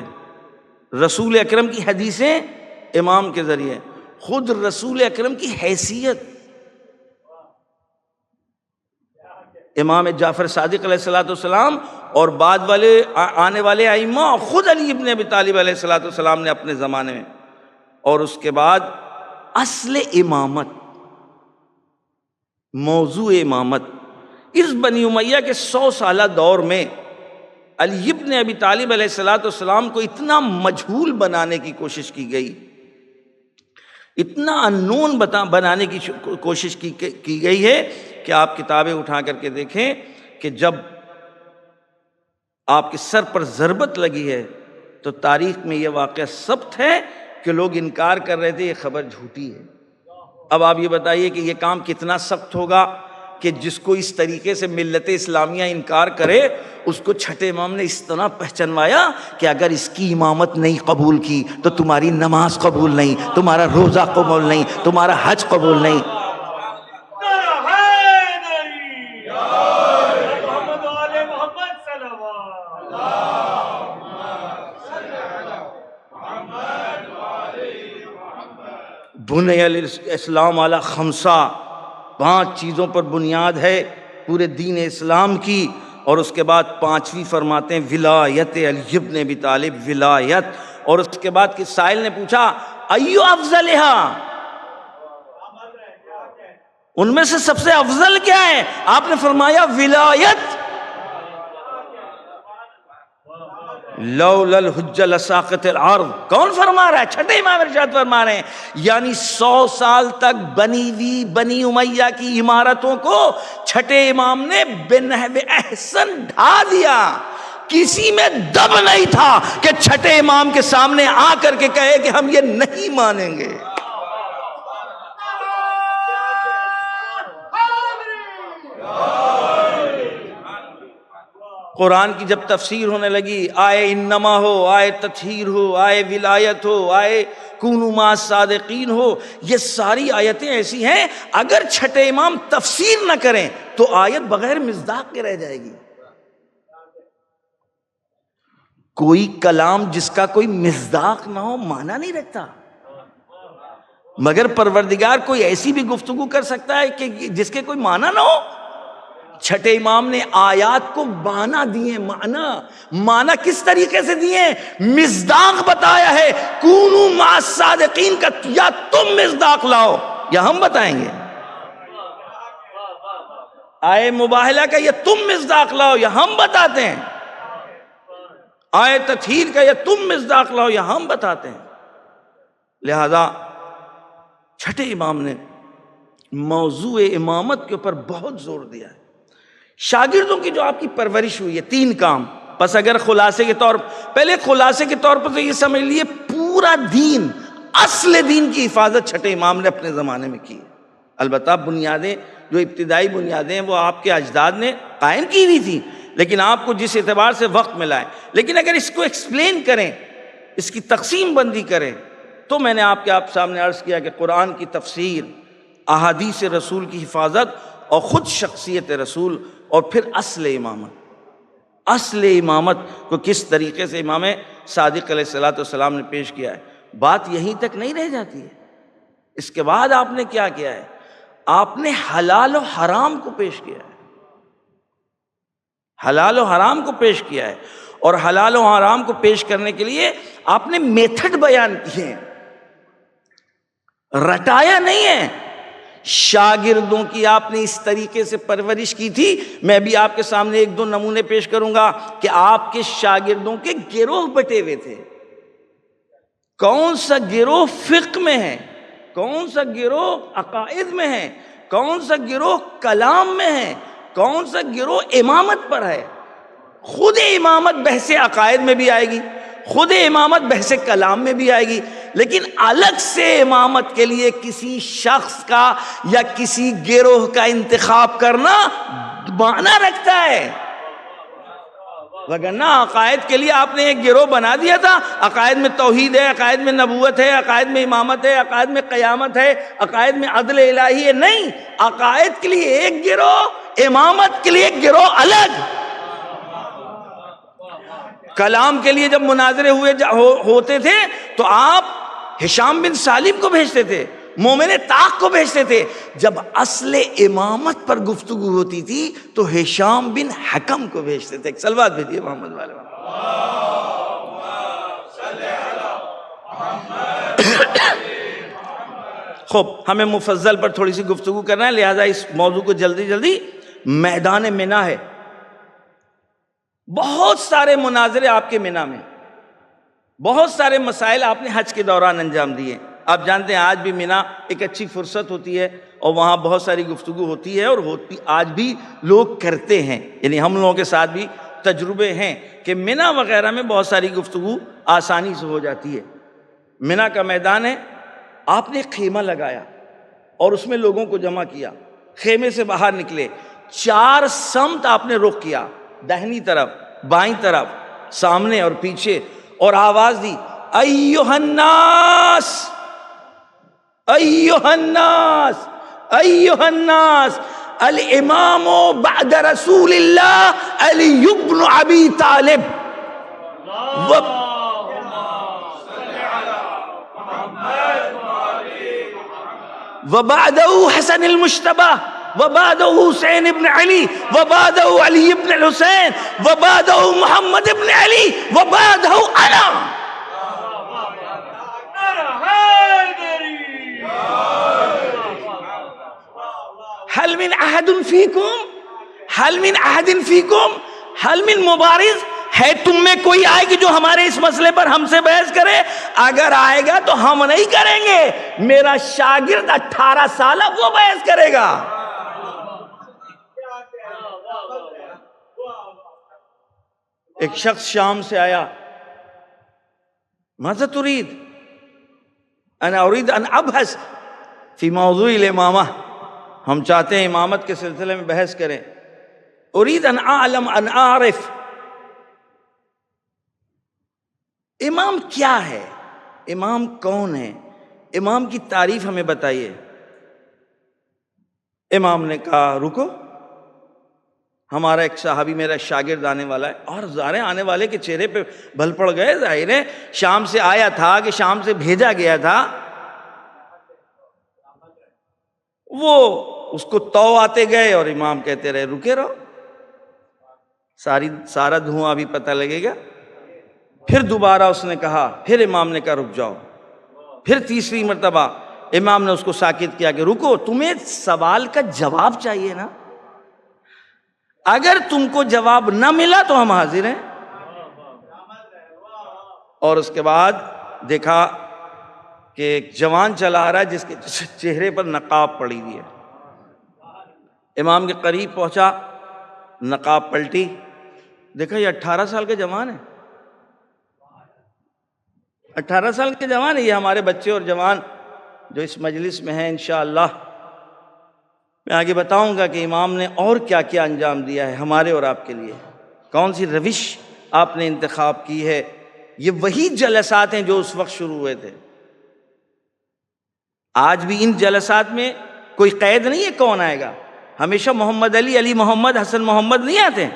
رسول اکرم کی حدیثیں امام کے ذریعے، خود رسول اکرم کی حیثیت امام جعفر صادق علیہ الصلوۃ والسلام اور بعد والے آنے والے ائمہ، خود علی ابن ابی طالب علیہ الصلوۃ والسلام نے اپنے زمانے میں. اور اس کے بعد اصل امامت، موضوع امامت، اس بنی امیہ کے 100 سالہ دور میں علی ابن ابی طالب علیہ الصلوۃ والسلام کو اتنا مجہول بنانے کی کوشش کی گئی، اتنا انون بنانے کی کوشش کی گئی ہے کہ آپ کتابیں اٹھا کر کے دیکھیں کہ جب آپ کے سر پر ضربت لگی ہے تو تاریخ میں یہ واقعہ ثبت ہے کہ لوگ انکار کر رہے تھے یہ خبر جھوٹی ہے. اب آپ یہ بتائیے کہ یہ کام کتنا سخت ہوگا کہ جس کو اس طریقے سے ملت اسلامیہ انکار کرے، اس کو چھٹے امام نے اس طرح پہچنوایا کہ اگر اس کی امامت نہیں قبول کی تو تمہاری نماز قبول نہیں، تمہارا روزہ قبول نہیں، تمہارا حج قبول نہیں. بنی الاسلام علی خمسہ، 5 چیزوں پر بنیاد ہے پورے دین اسلام کی. اور اس کے بعد 5ویں فرماتے ہیں ولایت علی ابن ابی طالب، ولایت. اور اس کے بعد کہ سائل نے پوچھا ایو افضلھا، ان میں سے سب سے افضل کیا ہے؟ آپ نے فرمایا ولایت. لولا الحج لساقط الارض. کون فرما رہا ہے؟ چھٹے امام ارشاد فرما رہے ہیں یعنی 100 سال تک بنی ہوئی بنی امیہ کی عمارتوں کو چھٹے امام نے بنحو احسن ڈھا دیا. کسی میں دم نہیں تھا کہ چھٹے امام کے سامنے آ کر کے کہے کہ ہم یہ نہیں مانیں گے. قرآن کی جب تفسیر ہونے لگی، آئے انما ہو، آئے تطہیر ہو، آئے ولایت ہو، آئے کونوا مع الصادقین ہو، یہ ساری آیتیں ایسی ہیں اگر چھٹے امام تفسیر نہ کریں تو آیت بغیر مصداق کے رہ جائے گی. کوئی کلام جس کا کوئی مصداق نہ ہو معنی نہیں رکھتا، مگر پروردگار کوئی ایسی بھی گفتگو کر سکتا ہے کہ جس کے کوئی معنی نہ ہو. چھٹے امام نے آیات کو معنی دیے. معنی کس طریقے سے دیے؟ مصداق بتایا ہے کونوا مع الصادقین کا، یا تم مصداق لاؤ یا ہم بتائیں گے. آئے مباہلہ کا یا تم مصداق لاؤ یا ہم بتاتے ہیں. آئے تطہیر کا یا تم مصداق لاؤ یا ہم بتاتے ہیں. لہذا چھٹے امام نے موضوع امامت کے اوپر بہت زور دیا ہے۔ شاگردوں کی جو آپ کی پرورش ہوئی ہے، 3 کام۔ بس اگر خلاصے کے طور پہلے خلاصے کے طور پر تو یہ سمجھ لیے پورا دین، اصل دین کی حفاظت چھٹے امام نے اپنے زمانے میں کی۔ البتہ بنیادیں، جو ابتدائی بنیادیں ہیں وہ آپ کے اجداد نے قائم کی ہوئی تھی، لیکن آپ کو جس اعتبار سے وقت ملا ہے، لیکن اگر اس کو ایکسپلین کریں، اس کی تقسیم بندی کریں، تو میں نے آپ سامنے عرض کیا کہ قرآن کی تفسیر، احادیث رسول کی حفاظت، اور خود شخصیت رسول، اور پھر اصل امامت کو کس طریقے سے امام صادق علیہ الصلوۃ والسلام نے پیش کیا ہے۔ بات یہیں تک نہیں رہ جاتی ہے، اس کے بعد آپ نے کیا کیا ہے؟ آپ نے حلال و حرام کو پیش کیا ہے، حلال و حرام کو پیش کیا ہے، اور حلال و حرام کو پیش کرنے کے لیے آپ نے میتھڈ بیان کیے ہیں، رٹایا نہیں ہے۔ شاگردوں کی آپ نے اس طریقے سے پرورش کی تھی۔ میں بھی آپ کے سامنے 1-2 نمونے پیش کروں گا کہ آپ کے شاگردوں کے گروہ بٹے ہوئے تھے۔ کون سا گروہ فقہ میں ہے، کون سا گروہ عقائد میں ہے، کون سا گروہ کلام میں ہے، کون سا گروہ امامت پر ہے۔ خود امامت بحث عقائد میں بھی آئے گی، خود امامت بحث کلام میں بھی آئے گی، لیکن الگ سے امامت کے لیے کسی شخص کا یا کسی گروہ کا انتخاب کرنا معنی رکھتا ہے۔ وگرنہ عقائد کے لیے آپ نے ایک گروہ بنا دیا تھا، عقائد میں توحید ہے، عقائد میں نبوت ہے، عقائد میں امامت ہے، عقائد میں قیامت ہے، عقائد میں عدل الہی ہے۔ نہیں، عقائد کے لیے ایک گروہ، امامت کے لیے ایک گروہ الگ۔ کلام کے لیے جب مناظرے ہوتے تھے تو آپ ہشام بن سالم کو بھیجتے تھے، مومن طاق کو بھیجتے تھے۔ جب اصل امامت پر گفتگو ہوتی تھی تو ہشام بن حکم کو بھیجتے تھے۔ ایک صلوات بھیجیے محمد والے۔ خوب، ہمیں مفضل پر تھوڑی سی گفتگو کرنا ہے، لہذا اس موضوع کو جلدی میدان منا ہے۔ بہت سارے مناظرے آپ کے منا میں، بہت سارے مسائل آپ نے حج کے دوران انجام دیے۔ آپ جانتے ہیں آج بھی منا ایک اچھی فرصت ہوتی ہے اور وہاں بہت ساری گفتگو ہوتی ہے، اور آج بھی لوگ کرتے ہیں، یعنی ہم لوگوں کے ساتھ بھی تجربے ہیں کہ منا وغیرہ میں بہت ساری گفتگو آسانی سے ہو جاتی ہے۔ منا کا میدان ہے، آپ نے خیمہ لگایا اور اس میں لوگوں کو جمع کیا، خیمے سے باہر نکلے، 4 سمت آپ نے رخ کیا، داہنی طرف، بائیں طرف، سامنے اور پیچھے، اور آواز دی، ایھا الناس ایھا الناس ایھا الناس، الامام بعد رسول اللہ علی بن ابی طالب وبعدہ حسن المجتبی وبعدہ حسین ابن علی وبعدہ علی ابن الحسین وبعدہ محمد ابن علی وبعدہ انا۔ هل من احد فیکم، هل من احد فیکم، هل من مبارز، ہے تم میں کوئی آئے کہ جو ہمارے اس مسئلے پر ہم سے بحث کرے؟ اگر آئے گا تو ہم نہیں کریں گے، میرا شاگرد 18 سالہ وہ بحث کرے گا۔ ایک شخص شام سے آیا، ماذا تريد؟ انا اريد ان ابحث فی موضوع الامامہ، ہم چاہتے ہیں امامت کے سلسلے میں بحث کریں۔ اريد ان اعلم ان اعرف، امام کیا ہے، امام کون ہے، امام کی تعریف ہمیں بتائیے۔ امام نے کہا رکو، ہمارا ایک صحابی میرا شاگرد آنے والا ہے، اور ظاہر آنے والے کے چہرے پہ بھل پڑ گئے، ظاہر ہے شام سے آیا تھا کہ شام سے بھیجا گیا تھا، وہ اس کو تو آتے گئے اور امام کہتے رہے رکے رہو، سارا دھواں ابھی پتہ لگے گا۔ پھر دوبارہ اس نے کہا، پھر امام نے کہا رک جاؤ، پھر تیسری مرتبہ امام نے اس کو ساکت کیا کہ رکو، تمہیں سوال کا جواب چاہیے نا، اگر تم کو جواب نہ ملا تو ہم حاضر ہیں۔ اور اس کے بعد دیکھا کہ ایک جوان چلا آ رہا ہے جس کے چہرے پر نقاب پڑی ہوئی ہے. امام کے قریب پہنچا، نقاب پلٹی، دیکھا یہ 18 سال کا جوان ہے. 18 سال کے جوان ہے. یہ ہمارے بچے اور جوان جو اس مجلس میں ہیں انشاءاللہ میں آگے بتاؤں گا کہ امام نے اور کیا کیا انجام دیا ہے ہمارے اور آپ کے لیے، کون سی روش آپ نے انتخاب کی ہے. یہ وہی جلسات ہیں جو اس وقت شروع ہوئے تھے. آج بھی ان جلسات میں کوئی قید نہیں ہے کون آئے گا. ہمیشہ محمد علی، علی محمد، حسن محمد نہیں آتے.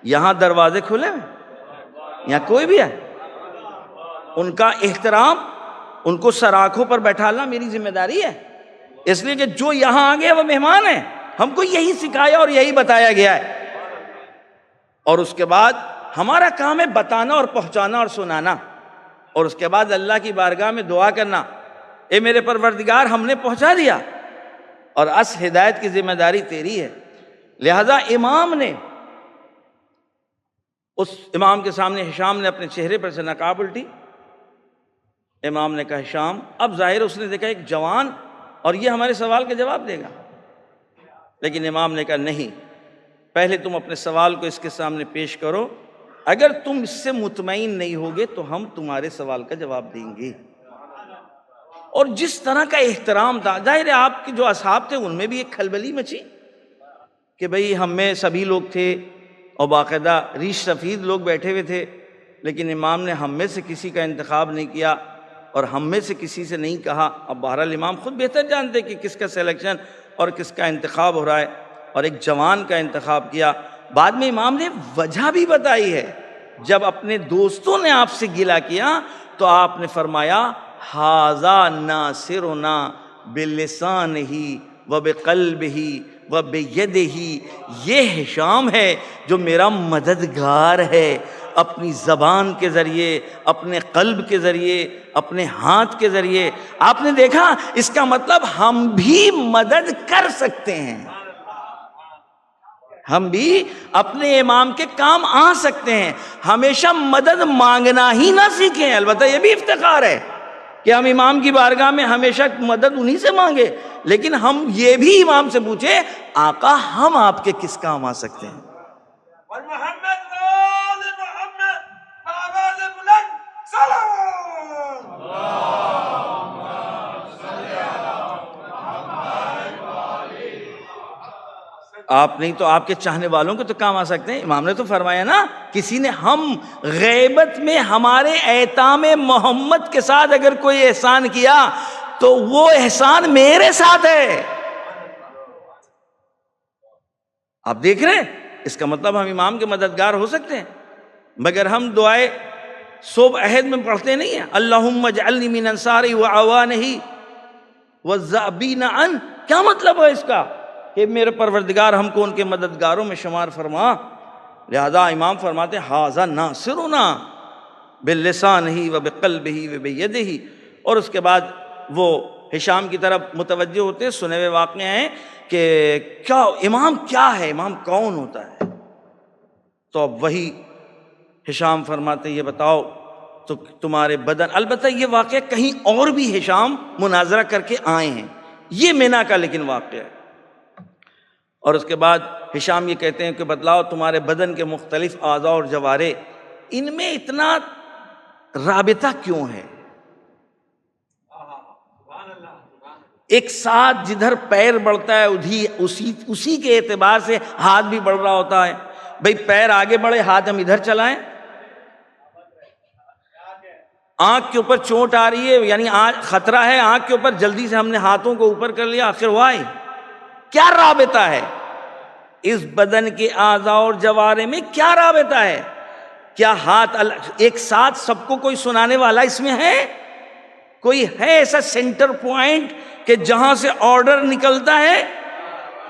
یہاں دروازے کھلے ہیں، یہاں کوئی بھی ہے. ان کا احترام، ان کو سراخوں پر بیٹھانا میری ذمہ داری ہے، اس لیے کہ جو یہاں آ گئے وہ مہمان ہیں. ہم کو یہی سکھایا اور یہی بتایا گیا ہے. اور اس کے بعد ہمارا کام ہے بتانا اور پہنچانا اور سنانا، اور اس کے بعد اللہ کی بارگاہ میں دعا کرنا، اے میرے پروردگار ہم نے پہنچا دیا اور اس ہدایت کی ذمہ داری تیری ہے. لہذا امام نے، اس امام کے سامنے ہشام نے اپنے چہرے پر سے نقاب الٹی. امام نے کہا ہشام، اب ظاہر اس نے دیکھا ایک جوان اور یہ ہمارے سوال کا جواب دے گا. لیکن امام نے کہا نہیں، پہلے تم اپنے سوال کو اس کے سامنے پیش کرو، اگر تم اس سے مطمئن نہیں ہوگے تو ہم تمہارے سوال کا جواب دیں گے. اور جس طرح کا احترام تھا، ظاہر ہے آپ کے جو اصحاب تھے ان میں بھی ایک کھلبلی مچی کہ بھئی ہم میں سبھی لوگ تھے اور باقاعدہ ریش سفید لوگ بیٹھے ہوئے تھے، لیکن امام نے ہم میں سے کسی کا انتخاب نہیں کیا اور ہم میں سے کسی سے نہیں کہا. اب بہرحال امام خود بہتر جانتے کہ کس کا سلیکشن اور کس کا انتخاب ہو رہا ہے، اور ایک جوان کا انتخاب کیا. بعد میں امام نے وجہ بھی بتائی ہے. جب اپنے دوستوں نے آپ سے گلہ کیا تو آپ نے فرمایا ھذا ناصرنا بلسانہ وبقلبہ وبیدہ، یہ ہشام ہے جو میرا مددگار ہے اپنی زبان کے ذریعے، اپنے قلب کے ذریعے، اپنے ہاتھ کے ذریعے. آپ نے دیکھا اس کا مطلب ہم بھی مدد کر سکتے ہیں، ہم بھی اپنے امام کے کام آ سکتے ہیں. ہمیشہ مدد مانگنا ہی نہ سیکھیں. البتہ یہ بھی افتخار ہے کہ ہم امام کی بارگاہ میں ہمیشہ مدد انہی سے مانگے، لیکن ہم یہ بھی امام سے پوچھیں آقا ہم آپ کے کس کام آ سکتے ہیں. آپ نہیں تو آپ کے چاہنے والوں کے تو کام آ سکتے ہیں. امام نے تو فرمایا نا، کسی نے ہم غیبت میں ہمارے ایتام محمد کے ساتھ اگر کوئی احسان کیا تو وہ احسان میرے ساتھ ہے. آپ دیکھ رہے ہیں، اس کا مطلب ہم امام کے مددگار ہو سکتے ہیں. مگر ہم دعائے صبح عہد میں پڑھتے نہیں ہیں اللہم اجعلنی من انصاری وعوانہ والذابین عن. کیا مطلب ہے اس کا؟ کہ میرے پروردگار ہم کو ان کے مددگاروں میں شمار فرما. لہذا امام فرماتے ہیں ھذا ناصرنا بلسانہ وبقلبہ وبیدہ. اور اس کے بعد وہ ہشام کی طرف متوجہ ہوتے، سنے ہوئے واقعے ہیں کہ کیا امام کیا ہے، امام کون ہوتا ہے. تو اب وہی ہشام فرماتے یہ بتاؤ تو تمہارے بدن، البتہ یہ واقعہ کہیں اور بھی ہشام مناظرہ کر کے آئے ہیں، یہ مینا کا لیکن واقعہ ہے. اور اس کے بعد ہشام یہ کہتے ہیں کہ بتلاؤ تمہارے بدن کے مختلف اعضاء اور جوارے، ان میں اتنا رابطہ کیوں ہے؟ ایک ساتھ جدھر پیر بڑھتا ہے اسی کے اعتبار سے ہاتھ بھی بڑھ رہا ہوتا ہے. بھئی پیر آگے بڑھے ہاتھ ہم ادھر چلائیں. آنکھ کے اوپر چوٹ آ رہی ہے، یعنی خطرہ ہے آنکھ کے اوپر، جلدی سے ہم نے ہاتھوں کو اوپر کر لیا، آخر وائی کیا رابطہ ہے؟ اس بدن کے اعضاء اور جوارے میں کیا رابطہ ہے؟ کیا ہاتھ ایک ساتھ سب کو کوئی سنانے والا اس میں ہے؟ کوئی ہے ایسا سینٹر پوائنٹ کہ جہاں سے آرڈر نکلتا ہے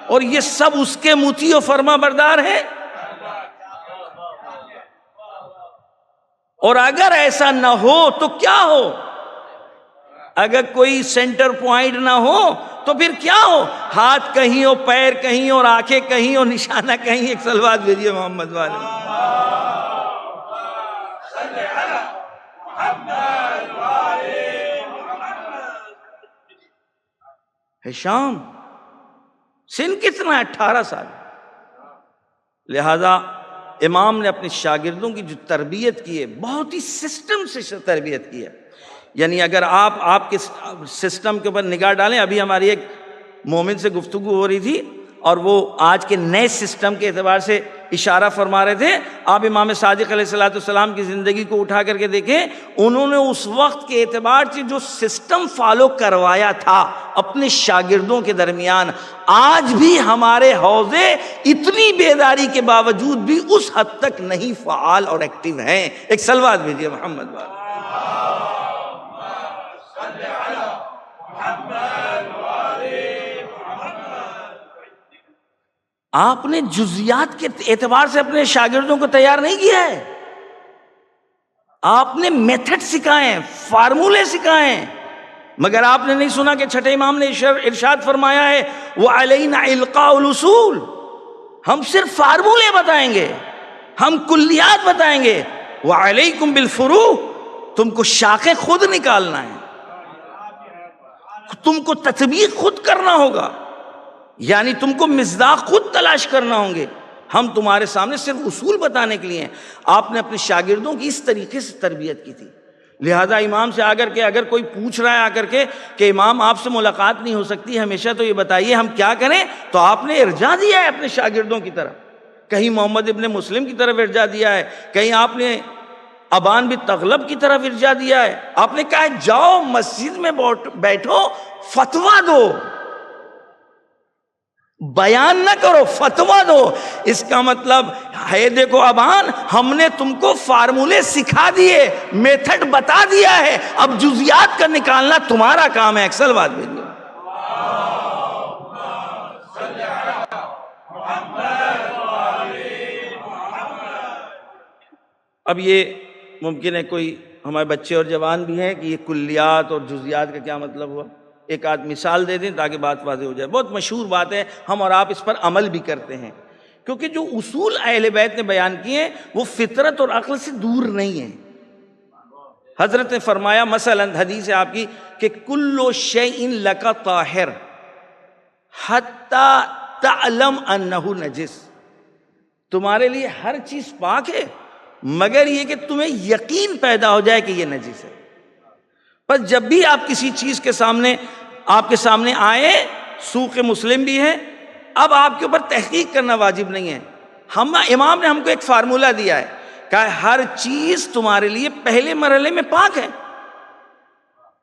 اور یہ سب اس کے مطیع و فرما بردار ہیں؟ اور اگر ایسا نہ ہو تو کیا ہو؟ اگر کوئی سینٹر پوائنٹ نہ ہو تو پھر کیا ہو؟ ہاتھ کہیں ہو، پیر کہیں اور آنکھیں کہیں اور نشانہ کہیں. ایک صلوات بھیجیے محمد والے. ہشام سن کتنا ہے؟ 18 سال۔ لہذا امام نے اپنے شاگردوں کی جو تربیت کی ہے بہت ہی سسٹم سے تربیت کی ہے۔ یعنی اگر آپ کے سسٹم کے اوپر نگاہ ڈالیں، ابھی ہماری ایک مومن سے گفتگو ہو رہی تھی اور وہ آج کے نئے سسٹم کے اعتبار سے اشارہ فرما رہے تھے، آپ امام صادق علیہ السلام کی زندگی کو اٹھا کر کے دیکھیں، انہوں نے اس وقت کے اعتبار سے جو سسٹم فالو کروایا تھا اپنے شاگردوں کے درمیان، آج بھی ہمارے حوزے اتنی بیداری کے باوجود بھی اس حد تک نہیں فعال اور ایکٹیو ہیں۔ ایک صلوات بھیجیے محمد والے۔ آپ نے جزیات کے اعتبار سے اپنے شاگردوں کو تیار نہیں کیا ہے، آپ نے میتھڈ سکھائے ہیں، فارمولے سکھائے ہیں، مگر آپ نے نہیں سنا کہ چھٹے امام نے ارشاد فرمایا ہے وَعَلَيْنَا إِلْقَاءُ الْأُصُولِ، ہم صرف فارمولے بتائیں گے، ہم کلیات بتائیں گے، وَعَلَيْكُمْ بِالْفُرُوعِ، تم کو شاخیں خود نکالنا ہے، تم کو تطبیق خود کرنا ہوگا، یعنی تم کو مصداق خود تلاش کرنا ہوں گے، ہم تمہارے سامنے صرف اصول بتانے کے لیے ہیں۔ آپ نے اپنے شاگردوں کی اس طریقے سے تربیت کی تھی۔ لہذا امام سے آ کر کے اگر کوئی پوچھ رہا ہے آ کر کے کہ امام آپ سے ملاقات نہیں ہو سکتی، ہمیشہ تو یہ بتائیے ہم کیا کریں، تو آپ نے ارجاع دیا ہے اپنے شاگردوں کی طرف، کہیں محمد ابن مسلم کی طرف ارجاع دیا ہے، کہیں آپ نے ابان بن تغلب کی طرف ارجاع دیا ہے، آپ نے کہا ہے جاؤ مسجد میں بیٹھو فتویٰ دو، بیان نہ کرو، فتویٰ دو۔ اس کا مطلب ہے دیکھو ابان، ہم نے تم کو فارمولے سکھا دیے، میتھڈ بتا دیا ہے، اب جزیات کا نکالنا تمہارا کام ہے۔ اکثر بات بھیجیے۔ اب یہ ممکن ہے کوئی ہمارے بچے اور جوان بھی ہیں کہ یہ کلیات اور جزیات کا کیا مطلب ہوا، ایک آدھ مثال دے دیں تاکہ بات واضح ہو جائے۔ بہت مشہور بات ہے، ہم اور آپ اس پر عمل بھی کرتے ہیں، کیونکہ جو اصول اہل بیت نے بیان کیے ہیں وہ فطرت اور عقل سے دور نہیں ہیں۔ حضرت نے فرمایا مثلا حدیث ہے آپ کی کہ کل شیء لک طاہر حتی تعلم انہ نجس، تمہارے لیے ہر چیز پاک ہے مگر یہ کہ تمہیں یقین پیدا ہو جائے کہ یہ نجس ہے۔ پر جب بھی آپ کسی چیز کے سامنے آپ کے سامنے آئے، سوق مسلم بھی ہے، اب آپ کے اوپر تحقیق کرنا واجب نہیں ہے، امام نے ہم کو ایک فارمولہ دیا ہے، کہا ہر چیز تمہارے لیے پہلے مرحلے میں پاک ہے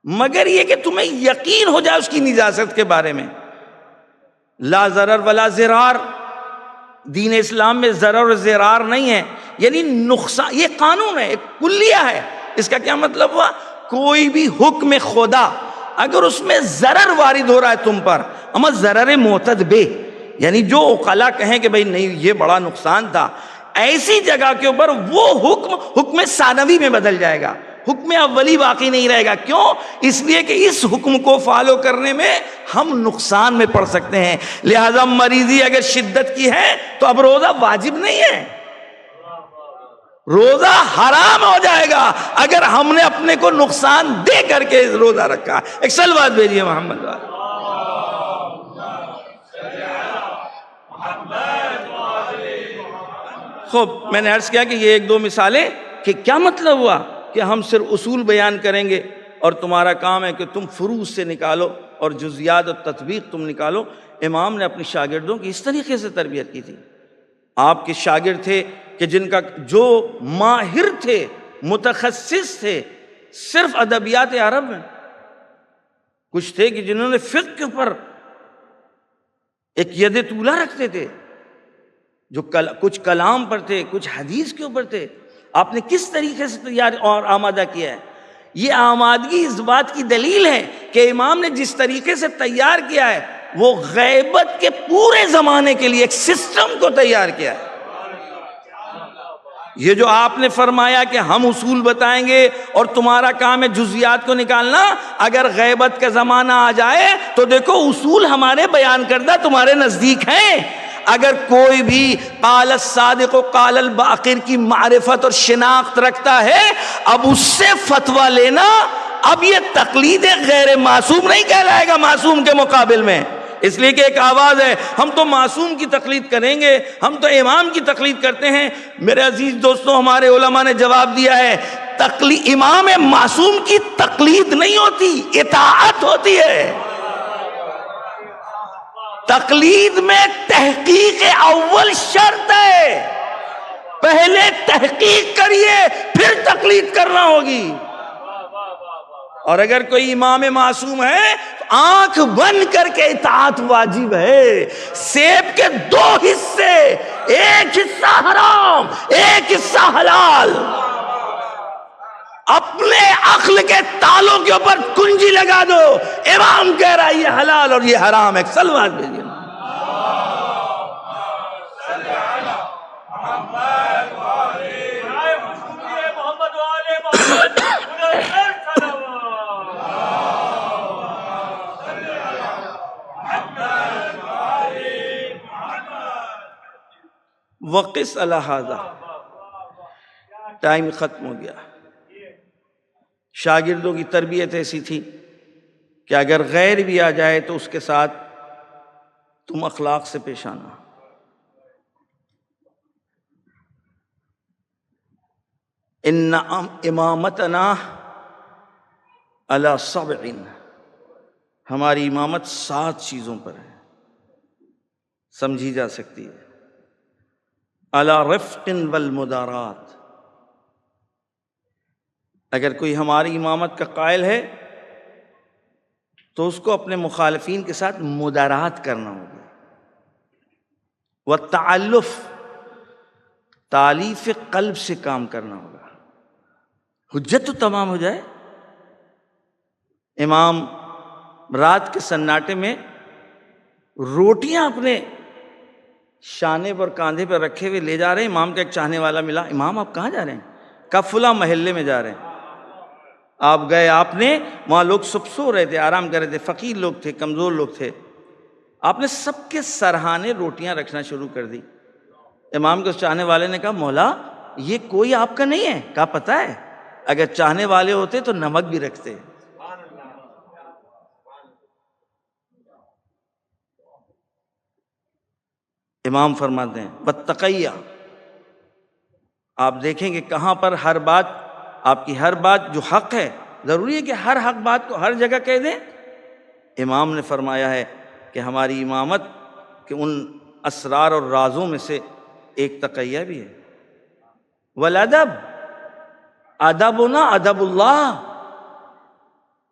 مگر یہ کہ تمہیں یقین ہو جائے اس کی نجاست کے بارے میں۔ لا ضرر ولا ضرار، دین اسلام میں ضرر اور ضرار نہیں ہے، یعنی نقصان، یہ قانون ہے، ایک کلیہ ہے۔ اس کا کیا مطلب ہوا؟ کوئی بھی حکم خدا اگر اس میں ضرر وارد ہو رہا ہے تم پر، اما ضرر معتد بے، یعنی جو عقلاء کہیں کہ بھئی نہیں یہ بڑا نقصان تھا، ایسی جگہ کے اوپر وہ حکم ثانوی میں بدل جائے گا، حکم اولی باقی نہیں رہے گا۔ کیوں؟ اس لیے کہ اس حکم کو فالو کرنے میں ہم نقصان میں پڑ سکتے ہیں۔ لہذا مریضی اگر شدت کی ہے تو اب روزہ واجب نہیں ہے، روزہ حرام ہو جائے گا اگر ہم نے اپنے کو نقصان دے کر کے روزہ رکھا۔ ایک سلوات بھیجیے محمد والے۔ خوب، میں نے عرض کیا کہ یہ ایک دو مثالیں کہ کیا مطلب ہوا کہ ہم صرف اصول بیان کریں گے اور تمہارا کام ہے کہ تم فروع سے نکالو اور جزیات اور تطبیق تم نکالو۔ امام نے اپنے شاگردوں کی اس طریقے سے تربیت کی تھی۔ آپ کے شاگرد تھے کہ جن کا جو ماہر تھے، متخصص تھے صرف ادبیات عرب میں، کچھ تھے کہ جنہوں نے فقہ کے اوپر ایک ید طولہ رکھتے تھے، جو کچھ کلام پر تھے، کچھ حدیث کے اوپر تھے۔ آپ نے کس طریقے سے تیار اور آمادہ کیا ہے؟ یہ آمادگی اس بات کی دلیل ہے کہ امام نے جس طریقے سے تیار کیا ہے وہ غیبت کے پورے زمانے کے لیے ایک سسٹم کو تیار کیا ہے۔ یہ جو آپ نے فرمایا کہ ہم اصول بتائیں گے اور تمہارا کام ہے جزیات کو نکالنا، اگر غیبت کا زمانہ آ جائے تو دیکھو اصول ہمارے بیان کردہ تمہارے نزدیک ہیں۔ اگر کوئی بھی قال الصادق و قال الباقر کی معرفت اور شناخت رکھتا ہے، اب اس سے فتویٰ لینا اب یہ تقلید غیر معصوم نہیں کہلائے گا معصوم کے مقابل میں، اس لیے کہ ایک آواز ہے ہم تو معصوم کی تقلید کریں گے، ہم تو امام کی تقلید کرتے ہیں۔ میرے عزیز دوستوں، ہمارے علماء نے جواب دیا ہے امام معصوم کی تقلید نہیں ہوتی، اطاعت ہوتی ہے۔ تقلید میں تحقیق اول شرط ہے، پہلے تحقیق کریے پھر تقلید کرنا ہوگی۔ اور اگر کوئی امام معصوم ہے تو آنکھ بند کر کے اطاعت واجب ہے۔ سیب کے دو حصے، ایک حصہ حرام ایک حصہ حلال، اپنے عقل کے تالوں کے اوپر کنجی لگا دو، امام کہہ رہا ہے یہ حلال اور یہ حرام ہے۔ سلوات بھیجیے۔ وقس علی ھذا، ٹائم ختم ہو گیا۔ شاگردوں کی تربیت ایسی تھی کہ اگر غیر بھی آ جائے تو اس کے ساتھ تم اخلاق سے پیش آنا۔ ان امامتنا علی 7، ہماری امامت 7 چیزوں پر ہے، سمجھی جا سکتی ہے۔ علی رفق والمدارات، اگر کوئی ہماری امامت کا قائل ہے تو اس کو اپنے مخالفین کے ساتھ مدارات کرنا ہوگا۔ والتعلف، تالیف قلب سے کام کرنا ہوگا۔ حجت تو تمام ہو جائے۔ امام رات کے سناٹے میں روٹیاں اپنے شانے پر کاندھے پر رکھے ہوئے لے جا رہے ہیں، امام کا ایک چاہنے والا ملا، امام آپ کہاں جا رہے ہیں؟ کہا فلاں محلے میں جا رہے ہیں۔ آپ گئے، آپ نے وہاں لوگ سب سو رہے تھے، آرام کر رہے تھے، فقیر لوگ تھے، کمزور لوگ تھے، آپ نے سب کے سرہانے روٹیاں رکھنا شروع کر دی۔ امام کے اس چاہنے والے نے کہا مولا یہ کوئی آپ کا نہیں ہے؟ کہا پتہ ہے، اگر چاہنے والے ہوتے تو نمک بھی رکھتے۔ امام فرماتے ہیں واتقیہ، آپ دیکھیں کہ کہاں پر ہر بات، آپ کی ہر بات جو حق ہے، ضروری ہے کہ ہر حق بات کو ہر جگہ کہہ دیں؟ امام نے فرمایا ہے کہ ہماری امامت کے ان اسرار اور رازوں میں سے ایک تقیہ بھی ہے۔ والادب، ادب ہونا ادب اللہ،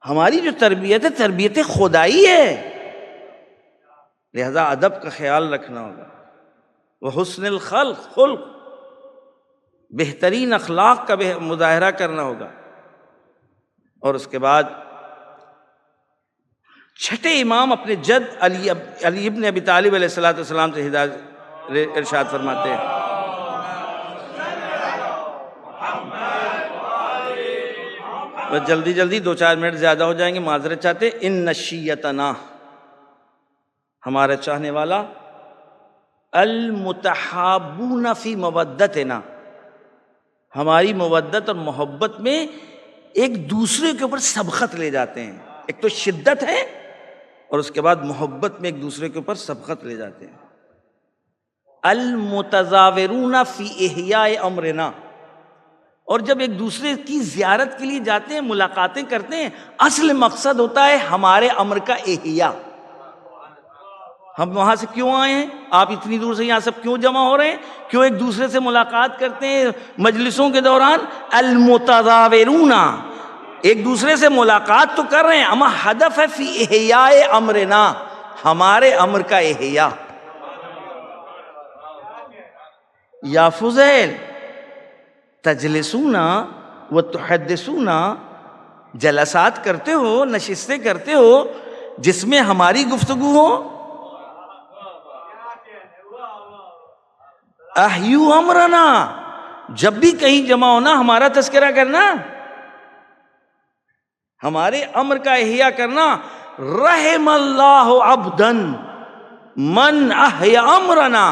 ہماری جو تربیت ہے تربیت خدائی ہے، لہذا ادب کا خیال رکھنا ہوگا۔ وحسن الخلق، خلق، بہترین اخلاق کا مظاہرہ کرنا ہوگا۔ اور اس کے بعد چھٹے امام اپنے جد علی ابن ابی طالب علیہ السلام سے ہدایت ارشاد فرماتے ہیں، بس جلدی جلدی 2-4 منٹ زیادہ ہو جائیں گے، معذرت چاہتے۔ ان شیعتنا، ہمارا چاہنے والا، المتحابون فی مودتنا، ہماری مودت اور محبت میں ایک دوسرے کے اوپر سبقت لے جاتے ہیں۔ ایک تو شدت ہے اور اس کے بعد محبت میں ایک دوسرے کے اوپر سبقت لے جاتے ہیں۔ المتزاورون فی احیاء امرنا، اور جب ایک دوسرے کی زیارت کے لیے جاتے ہیں، ملاقاتیں کرتے ہیں، اصل مقصد ہوتا ہے ہمارے امر کا احیاء۔ ہم وہاں سے کیوں آئے ہیں؟ آپ اتنی دور سے یہاں سب کیوں جمع ہو رہے ہیں؟ کیوں ایک دوسرے سے ملاقات کرتے ہیں مجلسوں کے دوران؟ المتزاورون، ایک دوسرے سے ملاقات تو کر رہے ہیں، اما ہدف ہے فی احیاء امرنا، ہمارے امر کا احیاء۔ یا فضیل تجلسون و تحدثون، جلسات کرتے ہو، نشستیں کرتے ہو جس میں ہماری گفتگو ہو۔ احیو امرنا، جب بھی کہیں جمع ہونا ہمارا تذکرہ کرنا، ہمارے امر کا احیاء کرنا۔ رحم اللہ عبدا من احیا امرنا،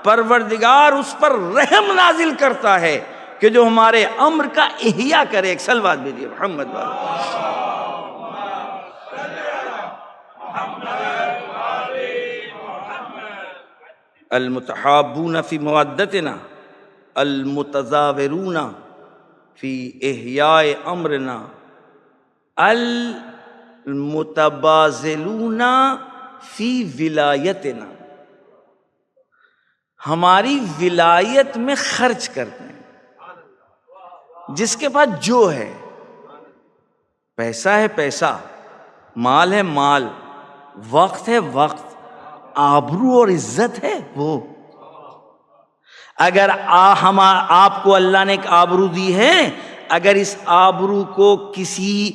پروردگار اس پر رحم نازل کرتا ہے کہ جو ہمارے امر کا احیاء کرے۔ ایک صلوات بھیجیے محمد والا۔ المتحابون فی موادتنا، المتزاورون فی احیاء امرنا، المتبازلون فی ولایتنا، ہماری ولایت میں خرچ کرتے ہیں. جس کے پاس جو ہے، پیسہ ہے پیسہ، مال ہے مال، وقت ہے وقت، آبرو اور عزت ہے وہ. اگر آپ کو اللہ نے ایک آبرو دی ہے، اگر اس آبرو کو کسی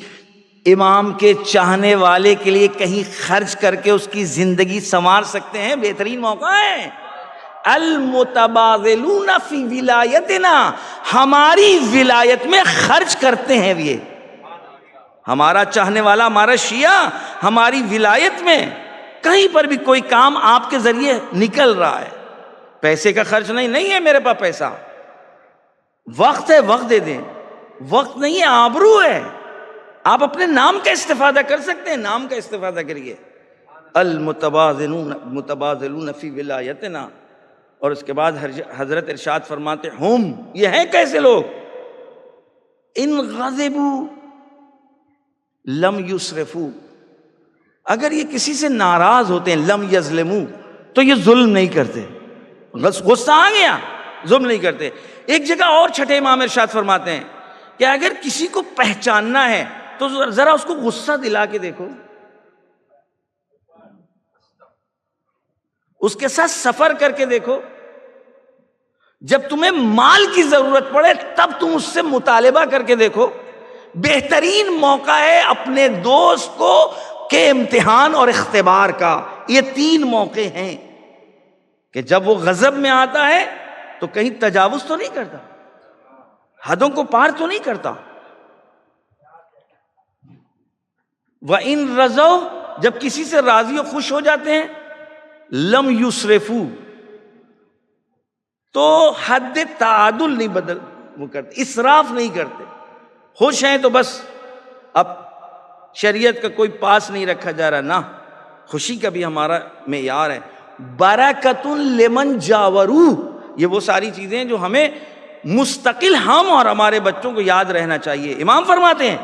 امام کے چاہنے والے کے لیے کہیں خرچ کر کے اس کی زندگی سنوار سکتے ہیں، بہترین موقع ہے. المتبادلون فی ولایتنا، ہماری ولایت میں خرچ کرتے ہیں. یہ ہمارا چاہنے والا، ہمارا شیعہ ہماری ولایت میں کہیں پر بھی کوئی کام آپ کے ذریعے نکل رہا ہے، پیسے کا خرچ نہیں ہے میرے پاس پیسہ، وقت ہے وقت دے دیں. وقت نہیں ہے، آبرو ہے. آپ اپنے نام کا استفادہ کر سکتے ہیں، نام کا استفادہ کریے. المتبادلون فی ولایتنا. اور اس کے بعد حضرت ارشاد فرماتے ہم، یہ ہیں کیسے لوگ؟ ان غضبوا لم یسرفوا، اگر یہ کسی سے ناراض ہوتے ہیں، لم یظلموا، تو یہ ظلم نہیں کرتے. غصہ آ گیا، ظلم نہیں کرتے. ایک جگہ اور چھٹے امام ارشاد فرماتے ہیں کہ اگر کسی کو پہچاننا ہے تو ذرا اس کو غصہ دلا کے دیکھو، اس کے ساتھ سفر کر کے دیکھو. جب تمہیں مال کی ضرورت پڑے تب تم اس سے مطالبہ کر کے دیکھو. بہترین موقع ہے اپنے دوست کو کے امتحان اور اختبار کا. یہ 3 موقع ہیں کہ جب وہ غضب میں آتا ہے تو کہیں تجاوز تو نہیں کرتا، حدوں کو پار تو نہیں کرتا. وَإِن رَضَوْا، جب کسی سے راضی و خوش ہو جاتے ہیں، لم یسرفو، تو حد تعادل نہیں وہ کرتے، اسراف نہیں کرتے. خوش ہیں تو بس اب شریعت کا کوئی پاس نہیں رکھا جا رہا، نہ، خوشی کا بھی ہمارا معیار ہے. برکت لمن جاورو، یہ وہ ساری چیزیں جو ہمیں مستقل ہم اور ہمارے بچوں کو یاد رہنا چاہیے. امام فرماتے ہیں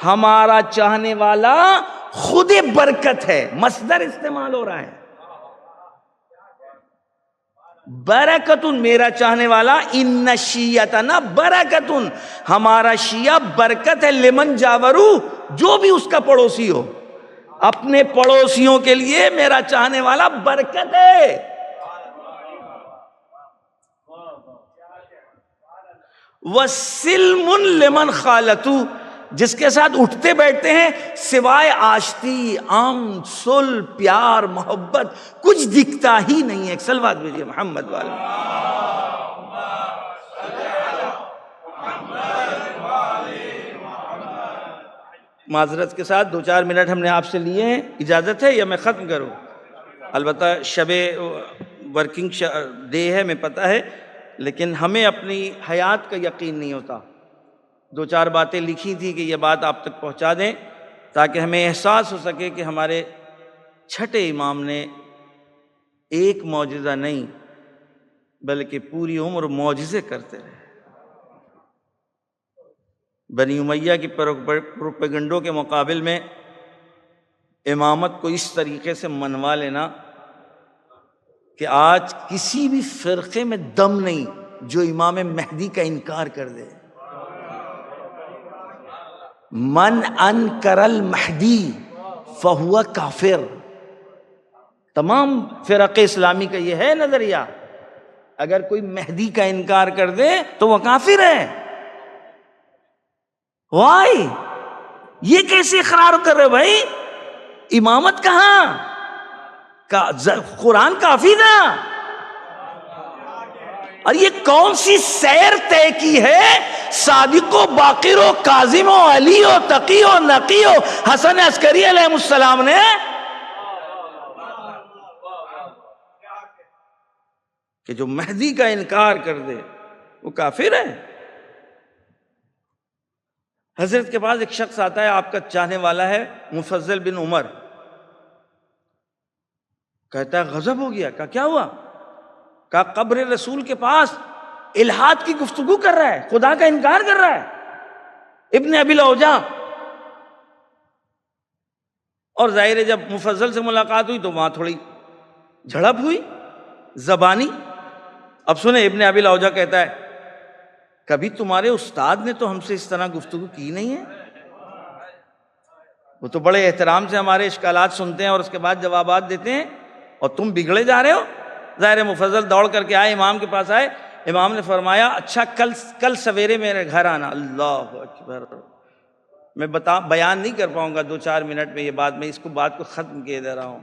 ہمارا چاہنے والا خود برکت ہے، مصدر استعمال ہو رہا ہے. برکتن، میرا چاہنے والا، ان شیعتنا برکتن، ہمارا شیعہ برکت ہے. لمن جاورو، جو بھی اس کا پڑوسی ہو، اپنے پڑوسیوں کے لیے میرا چاہنے والا برکت ہے. وسلم لمن خالتو، جس کے ساتھ اٹھتے بیٹھتے ہیں سوائے آشتی، صلح، پیار، محبت کچھ دکھتا ہی نہیں ہے. ایک صلوات بھیجیے محمد والا. معذرت کے ساتھ 2-4 منٹ ہم نے آپ سے لیے ہیں، اجازت ہے یا میں ختم کروں؟ البتہ شب ورکنگ ڈے ہے، میں پتہ ہے، لیکن ہمیں اپنی حیات کا یقین نہیں ہوتا. 2-4 باتیں لکھی تھی کہ یہ بات آپ تک پہنچا دیں تاکہ ہمیں احساس ہو سکے کہ ہمارے چھٹے امام نے ایک معجزہ نہیں بلکہ پوری عمر معجزے کرتے رہے. بنی امیہ کی پروپیگنڈوں کے مقابل میں امامت کو اس طریقے سے منوا لینا کہ آج کسی بھی فرقے میں دم نہیں جو امام مہدی کا انکار کر دے. من انکر المہدی فہو کافر. تمام فرق اسلامی کا یہ ہے نظریہ، اگر کوئی مہدی کا انکار کر دے تو وہ کافر ہے. وائی، یہ کیسے اقرار کر رہے بھائی؟ امامت کہاں؟ قرآن کافی تھا. اور یہ کون سی سیر طے کی ہے؟ صادق و باقر و کاظم و علی و تقی و نقی و حسن عسکری علیہ السلام نے کہ جو مہدی کا انکار کر دے وہ کافر ہے. حضرت کے پاس ایک شخص آتا ہے، آپ کا چاہنے والا ہے، مفضل بن عمر. کہتا ہے غضب ہو گیا. کہا کیا ہوا؟ کہا قبر رسول کے پاس الہاد کی گفتگو کر رہا ہے، خدا کا انکار کر رہا ہے ابن ابی الاوجاع۔ اور ظاہر ہے جب مفضل سے ملاقات ہوئی تو وہاں تھوڑی جھڑپ ہوئی زبانی۔ اب سنیں ابن ابی الاوجاع کہتا ہے کبھی تمہارے استاد نے تو ہم سے اس طرح گفتگو کی نہیں ہے، وہ تو بڑے احترام سے ہمارے اشکالات سنتے ہیں اور اس کے بعد جوابات دیتے ہیں، اور تم بگڑے جا رہے ہو۔ ظاہر مفضل دوڑ کر کے آئے، امام کے پاس آئے، امام نے فرمایا اچھا کل سویرے میرے گھر آنا۔ اللہ اکبر، میں بیان نہیں کر پاؤں گا 2-4 منٹ میں یہ بات، میں اس کو بات کو ختم کیے دے رہا ہوں۔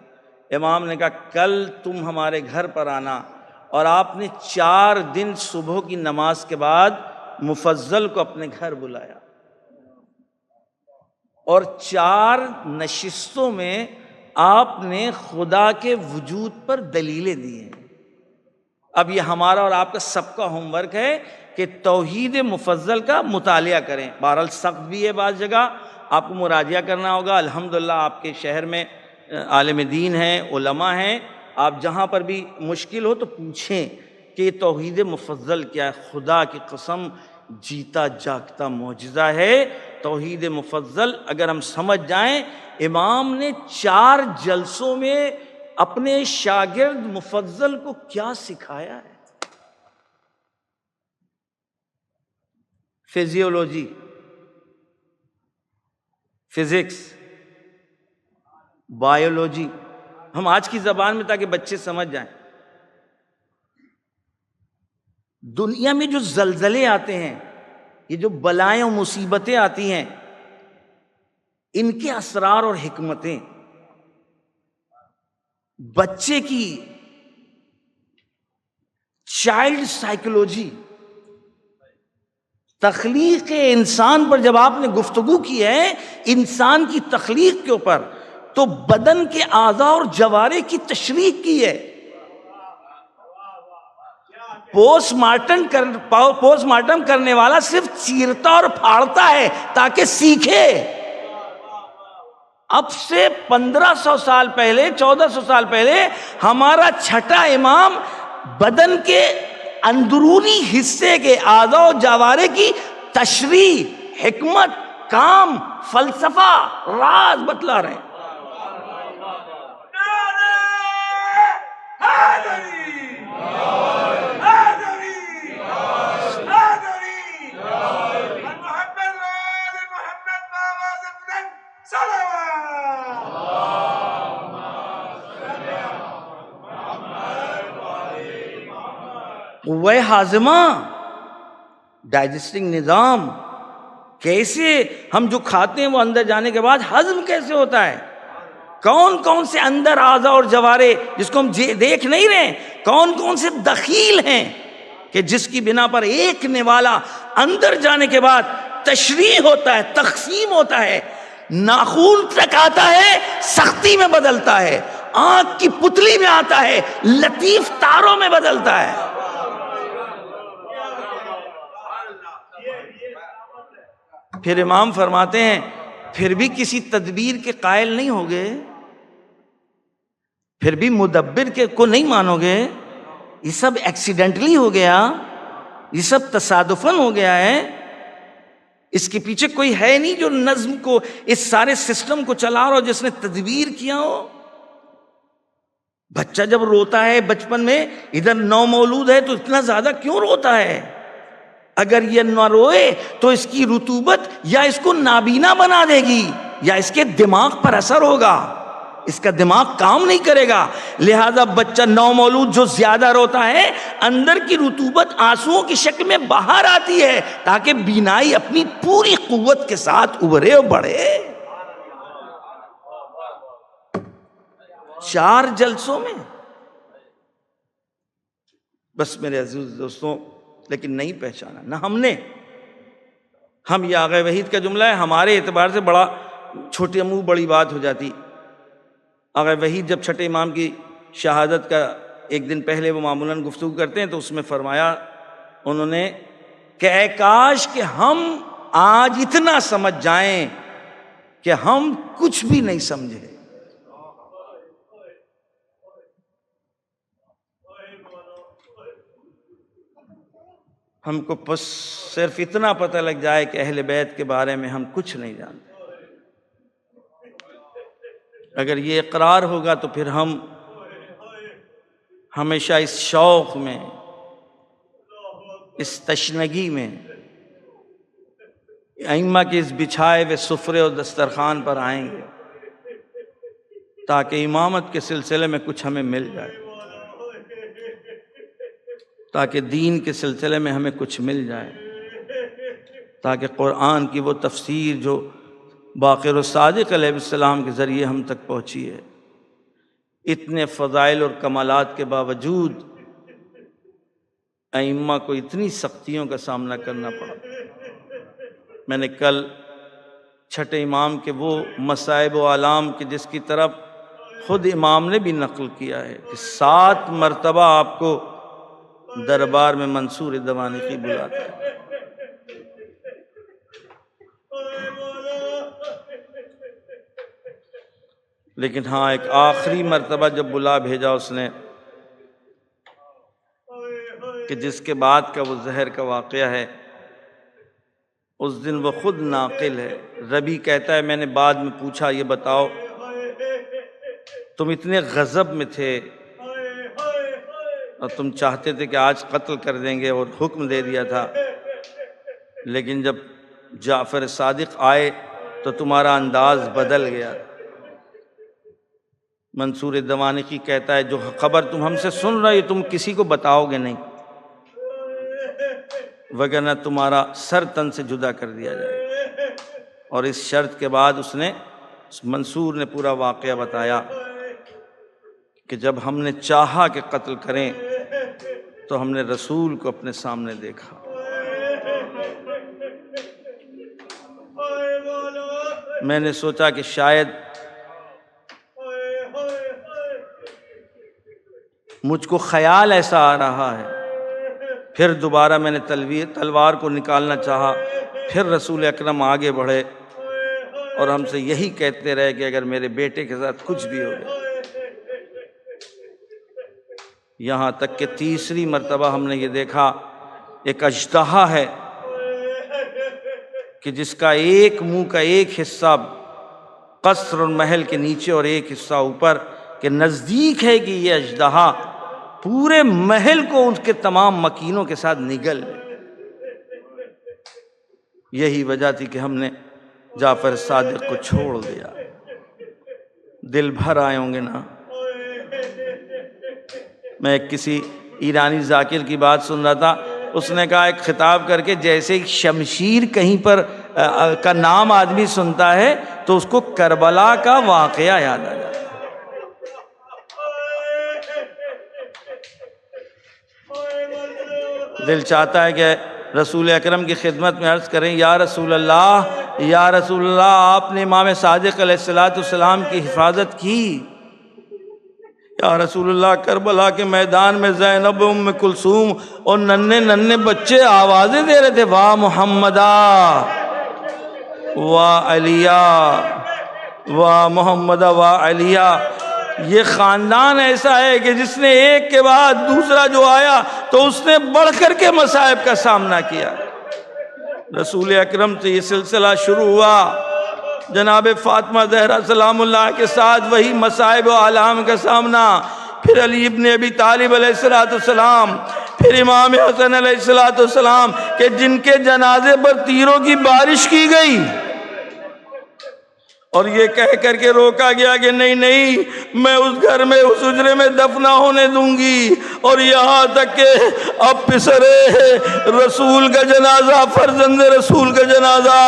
امام نے کہا کل تم ہمارے گھر پر آنا، اور آپ نے 4 دن صبح کی نماز کے بعد مفضل کو اپنے گھر بلایا، اور 4 نشستوں میں آپ نے خدا کے وجود پر دلیلیں دی ہیں۔ اب یہ ہمارا اور آپ کا سب کا ہوم ورک ہے کہ توحید مفضل کا مطالعہ کریں۔ بہرحال سخت بھی ہے، بعض جگہ آپ کو مراجعہ کرنا ہوگا۔ الحمدللہ آپ کے شہر میں عالم دین ہیں، علماء ہیں، آپ جہاں پر بھی مشکل ہو تو پوچھیں کہ یہ توحید مفضل کیا ہے۔ خدا کی قسم جیتا جاگتا معجزہ ہے توحید مفضل۔ اگر ہم سمجھ جائیں امام نے 4 جلسوں میں اپنے شاگرد مفضل کو کیا سکھایا ہے۔ فزیولوجی، فزکس، بایولوجی، ہم آج کی زبان میں تاکہ بچے سمجھ جائیں۔ دنیا میں جو زلزلے آتے ہیں، یہ جو بلائیں و مصیبتیں آتی ہیں، ان کے اسرار اور حکمتیں بچے کی چائلڈ سائیکولوجی، تخلیق انسان پر جب آپ نے گفتگو کی ہے، انسان کی تخلیق کے اوپر، تو بدن کے اعضاء اور جوارح کی تشریح کی ہے۔ پوسٹ مارٹم کرنے والا صرف چیرتا اور پھاڑتا ہے تاکہ سیکھے۔ اب سے 1500 سال پہلے، 1400 سال پہلے ہمارا چھٹا امام بدن کے اندرونی حصے کے اعضاء و جوارح کی تشریح، حکمت، کام، فلسفہ، راز بتلا رہے ہیں۔ قوہ ہاضمہ، ڈائجسٹنگ نظام، کیسے ہم جو کھاتے ہیں وہ اندر جانے کے بعد ہضم کیسے ہوتا ہے، کون کون سے اندر اعضاء اور جوارح جس کو ہم دیکھ نہیں رہے، کون کون سے دخیل ہیں کہ جس کی بنا پر ایک نوالا اندر جانے کے بعد تشریح ہوتا ہے، تقسیم ہوتا ہے، ناخون تک آتا ہے، سختی میں بدلتا ہے، آنکھ کی پتلی میں آتا ہے، لطیف تاروں میں بدلتا ہے۔ پھر امام فرماتے ہیں پھر بھی کسی تدبیر کے قائل نہیں ہوگے، پھر بھی مدبر کو نہیں مانو گے، یہ سب ایکسیڈنٹلی ہو گیا، یہ سب تصادفاً ہو گیا ہے، اس کے پیچھے کوئی ہے نہیں جو نظم کو، اس سارے سسٹم کو چلا رہا ہو، جس نے تدبیر کیا ہو۔ بچہ جب روتا ہے بچپن میں، ادھر نومولود ہے تو اتنا زیادہ کیوں روتا ہے؟ اگر یہ نہ روئے تو اس کی رطوبت یا اس کو نابینا بنا دے گی یا اس کے دماغ پر اثر ہوگا، اس کا دماغ کام نہیں کرے گا۔ لہذا بچہ نومولود جو زیادہ روتا ہے، اندر کی رطوبت آنسوؤں کی شکل میں باہر آتی ہے تاکہ بینائی اپنی پوری قوت کے ساتھ ابھرے اور بڑھے۔ 4 جلسوں میں بس میرے عزیز دوستوں، لیکن نہیں پہچانا نہ ہم نے۔ ہم یہ آغا وحید کا جملہ ہے، ہمارے اعتبار سے بڑا چھوٹے منہ بڑی بات ہو جاتی۔ آغا وحید جب چھٹے امام کی شہادت کا ایک دن پہلے وہ معمولاً گفتگو کرتے ہیں تو اس میں فرمایا انہوں نے کہ اے کاش کہ ہم آج اتنا سمجھ جائیں کہ ہم کچھ بھی نہیں سمجھے۔ ہم کو بس صرف اتنا پتہ لگ جائے کہ اہل بیت کے بارے میں ہم کچھ نہیں جانتے۔ اگر یہ اقرار ہوگا تو پھر ہم ہمیشہ اس شوق میں، اس تشنگی میں، ائمہ کے اس بچھائے ہوئے سفرے اور دسترخوان پر آئیں گے تاکہ امامت کے سلسلے میں کچھ ہمیں مل جائے، تاکہ دین کے سلسلے میں ہمیں کچھ مل جائے، تاکہ قرآن کی وہ تفسیر جو باقر الصادق علیہ السلام کے ذریعے ہم تک پہنچی ہے۔ اتنے فضائل اور کمالات کے باوجود ائمہ کو اتنی سختیوں کا سامنا کرنا پڑا۔ میں نے کل چھٹے امام کے وہ مصائب و آلام کے جس کی طرف خود امام نے بھی نقل کیا ہے کہ 7 مرتبہ آپ کو دربار میں منصور دوانقی بلاتا ہے، لیکن ہاں ایک آخری مرتبہ جب بلا بھیجا اس نے کہ جس کے بعد کا وہ زہر کا واقعہ ہے، اس دن وہ خود ناقل ہے۔ ربی کہتا ہے میں نے بعد میں پوچھا یہ بتاؤ تم اتنے غضب میں تھے اور تم چاہتے تھے کہ آج قتل کر دیں گے اور حکم دے دیا تھا، لیکن جب جعفر صادق آئے تو تمہارا انداز بدل گیا۔ منصور دوانقی کہتا ہے جو خبر تم ہم سے سن رہے تم کسی کو بتاؤ گے نہیں، وگرنہ تمہارا سر تن سے جدا کر دیا جائے۔ اور اس شرط کے بعد منصور نے پورا واقعہ بتایا کہ جب ہم نے چاہا کہ قتل کریں تو ہم نے رسول کو اپنے سامنے دیکھا۔ میں نے سوچا کہ شاید مجھ کو خیال ایسا آ رہا ہے، پھر دوبارہ میں نے تلوار کو نکالنا چاہا، پھر رسول اکرم آگے بڑھے اور ہم سے یہی کہتے رہے کہ اگر میرے بیٹے کے ساتھ کچھ بھی ہو جائے۔ یہاں تک کہ تیسری مرتبہ ہم نے یہ دیکھا ایک اژدہا ہے کہ جس کا ایک منہ کا ایک حصہ قصر اور محل کے نیچے اور ایک حصہ اوپر، کہ نزدیک ہے کہ یہ اژدہا پورے محل کو ان کے تمام مکینوں کے ساتھ نگل لے۔ یہی وجہ تھی کہ ہم نے جعفر صادق کو چھوڑ دیا۔ دل بھر آئے ہوں گے نا۔ میں کسی ایرانی ذاکر کی بات سن رہا تھا، اس نے کہا ایک خطاب کر کے جیسے شمشیر کہیں پر کا نام آدمی سنتا ہے تو اس کو کربلا کا واقعہ یاد آ جاتا ہے۔ دل چاہتا ہے کہ رسول اکرم کی خدمت میں عرض کریں یا رسول اللہ آپ نے امام صادق علیہ السلام کی حفاظت کی۔ یا رسول اللہ کربلا کے میدان میں زینب ام کلثوم اور ننھے بچے آوازیں دے رہے تھے واہ محمدہ واہ علیہ واہ محمدہ واہ علیہ۔ یہ خاندان ایسا ہے کہ جس نے ایک کے بعد دوسرا جو آیا تو اس نے بڑھ کر کے مصائب کا سامنا کیا۔ رسول اکرم سے یہ سلسلہ شروع ہوا، جناب فاطمہ زہرا سلام اللہ کے ساتھ وہی مصائب و آلام کا سامنا، پھر علی ابن ابی طالب علیہ السلام، پھر امام حسن علیہ السلام کہ جن کے جنازے پر تیروں کی بارش کی گئی اور یہ کہہ کر کے روکا گیا کہ نہیں میں اس گھر میں اس حجرے میں دفن نہ ہونے دوں گی، اور یہاں تک کہ اب پسرے رسول کا جنازہ، فرزند رسول کا جنازہ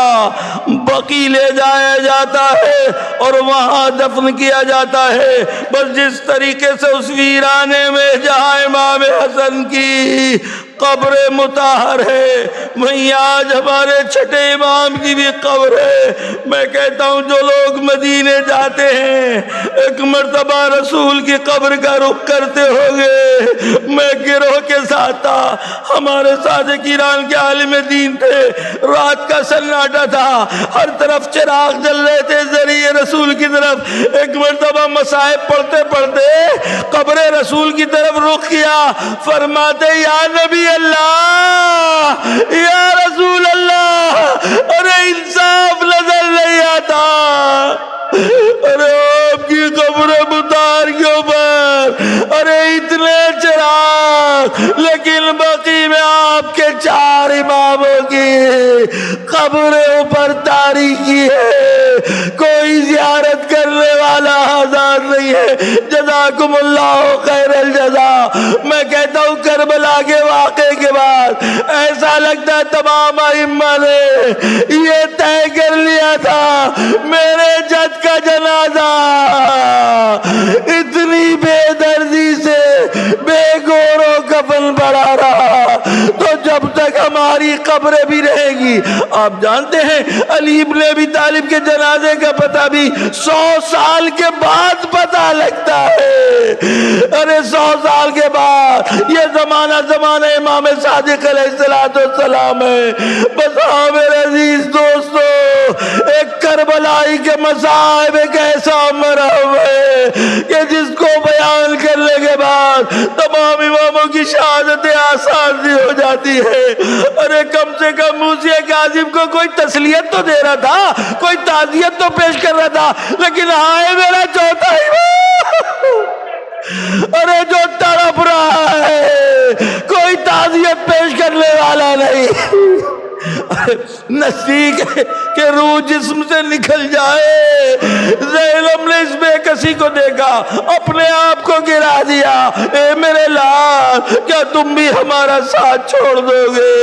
بقیع لے جایا جاتا ہے اور وہاں دفن کیا جاتا ہے۔ بس جس طریقے سے اس ویرانے میں جہاں امام حسن کی قبر مطہر ہے وہیں آج ہمارے چھٹے امام کی بھی قبر ہے۔ میں کہتا ہوں جو لوگ مدینے جاتے ہیں ایک مرتبہ رسول کی قبر کا رخ کرتے ہوگے۔ میں گروہ کے ساتھ تھا، ہمارے صادق ایران کے عالم دین تھے، رات کا سناٹا تھا، ہر طرف چراغ جل رہے تھے ذریعے رسول کی طرف۔ ایک مرتبہ مصائب پڑھتے پڑھتے قبر رسول کی طرف رخ کیا، فرماتے یا نبی اللہ یا رسول اللہ، ارے انصاف نظر نہیں آتا، ارے آپ کی قبر مطہر کے اوپر ارے اتنے چراغ، لیکن بقی میں آپ کے 4 اماموں کی قبر اوپر تاریکی ہے، کوئی زیارت کرنے والا آزاد نہیں ہے۔ جزاکم اللہ خیر الجزا۔ میں کہتا ہوں کربلا کے واقعے کے بعد ایسا لگتا ہے تمام ائمہ نے یہ طے کر لیا تھا میرے جد کا جنازہ اتنی بے دردی سے بے گور و کفن پڑا رہا تو جب تک ہماری قبریں بھی رہے گی۔ آپ جانتے ہیں علی ابن ابی طالب کے جنازے کا پتہ بھی 100 سال کے بعد پتہ لگتا ہے۔ ارے 100 سال کے بعد یہ زمانہ امام صادق علیہ السلام ہے۔ بس ہاں میرے عزیز دوستو، ایک کربلائی کے مصائب ایک ایسا مرحب ہے کہ جس کو بیان کرنے کے بعد تمام اماموں کی شہادتیں آسان سی ہو جاتی ہے۔ ارے کم سے کم موسی کاظم کو کوئی تسلیت تو دے رہا تھا، کوئی تعزیت تو پیش کر رہا تھا، لیکن ہائے میرا چوتھا امام ارے جو تڑپ رہا ہے، کوئی تعزیت پیش کرنے والا نہیں۔ نزدیک ہے کہ روح جسم سے نکل جائے۔ زینب نے اس بے کسی کو دیکھا، اپنے آپ کو گرا دیا، اے میرے لال کیا تم بھی ہمارا ساتھ چھوڑ دو گے؟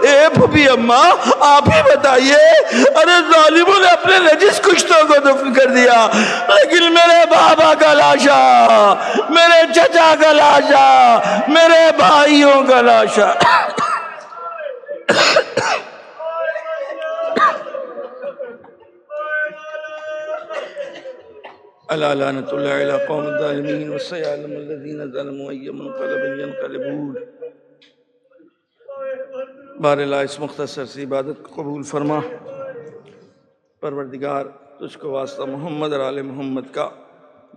اے پھوپھی اماں آپ ہی بتائیے۔ ارے ظالموں نے اپنے نجس کشتوں کو دفن کر دیا، لیکن میرے بابا کا لاشا، میرے چچا کا لاشا، میرے بھائیوں کا لاشا الا لعنت اللہ علی قوم الظالمین وسيعلم الذین ظلموا ای منقلب ینقلبون۔ بہرحال اس مختصر سی عبادت کو قبول فرما۔ پروردگار تجھ کو واسطہ محمد اور آل محمد کا،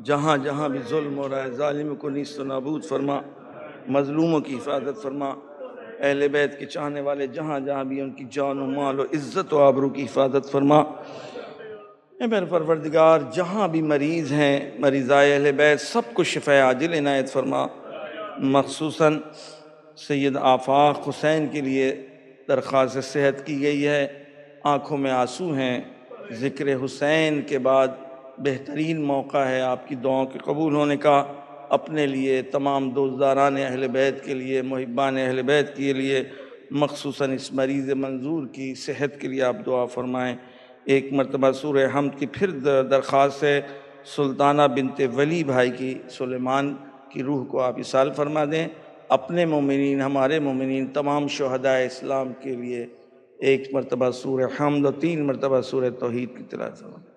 جہاں جہاں بھی ظلم ہو رہا ہے ظالم کو نیست و نابود فرما، مظلوموں کی حفاظت فرما، اہل بیت کے چاہنے والے جہاں جہاں بھی ان کی جان و مال و عزت و آبرو کی حفاظت فرما۔ اے میرے پروردگار جہاں بھی مریض ہیں، مریضائے اہل بیت سب کو شفاء عاجل عنایت فرما۔ مخصوصاً سید آفاق حسین کے لیے درخواست صحت کی گئی ہے، آنکھوں میں آنسو ہیں، ذکر حسین کے بعد بہترین موقع ہے آپ کی دعاؤں کے قبول ہونے کا۔ اپنے لیے، تمام دوستداران اہل بیت کے لیے، محبان اہل بیت کے لیے، مخصوصاً اس مریض منظور کی صحت کے لیے آپ دعا فرمائیں۔ ایک مرتبہ سورہ حمد کی پھر درخواست ہے، سلطانہ بنت ولی بھائی کی، سلیمان کی روح کو آپ اصال فرما دیں۔ اپنے مومنین، ہمارے مومنین، تمام شہداء اسلام کے لیے ایک مرتبہ سورہ حمد اور 3 مرتبہ سورہ توحید کی تلاوت فرمائیں۔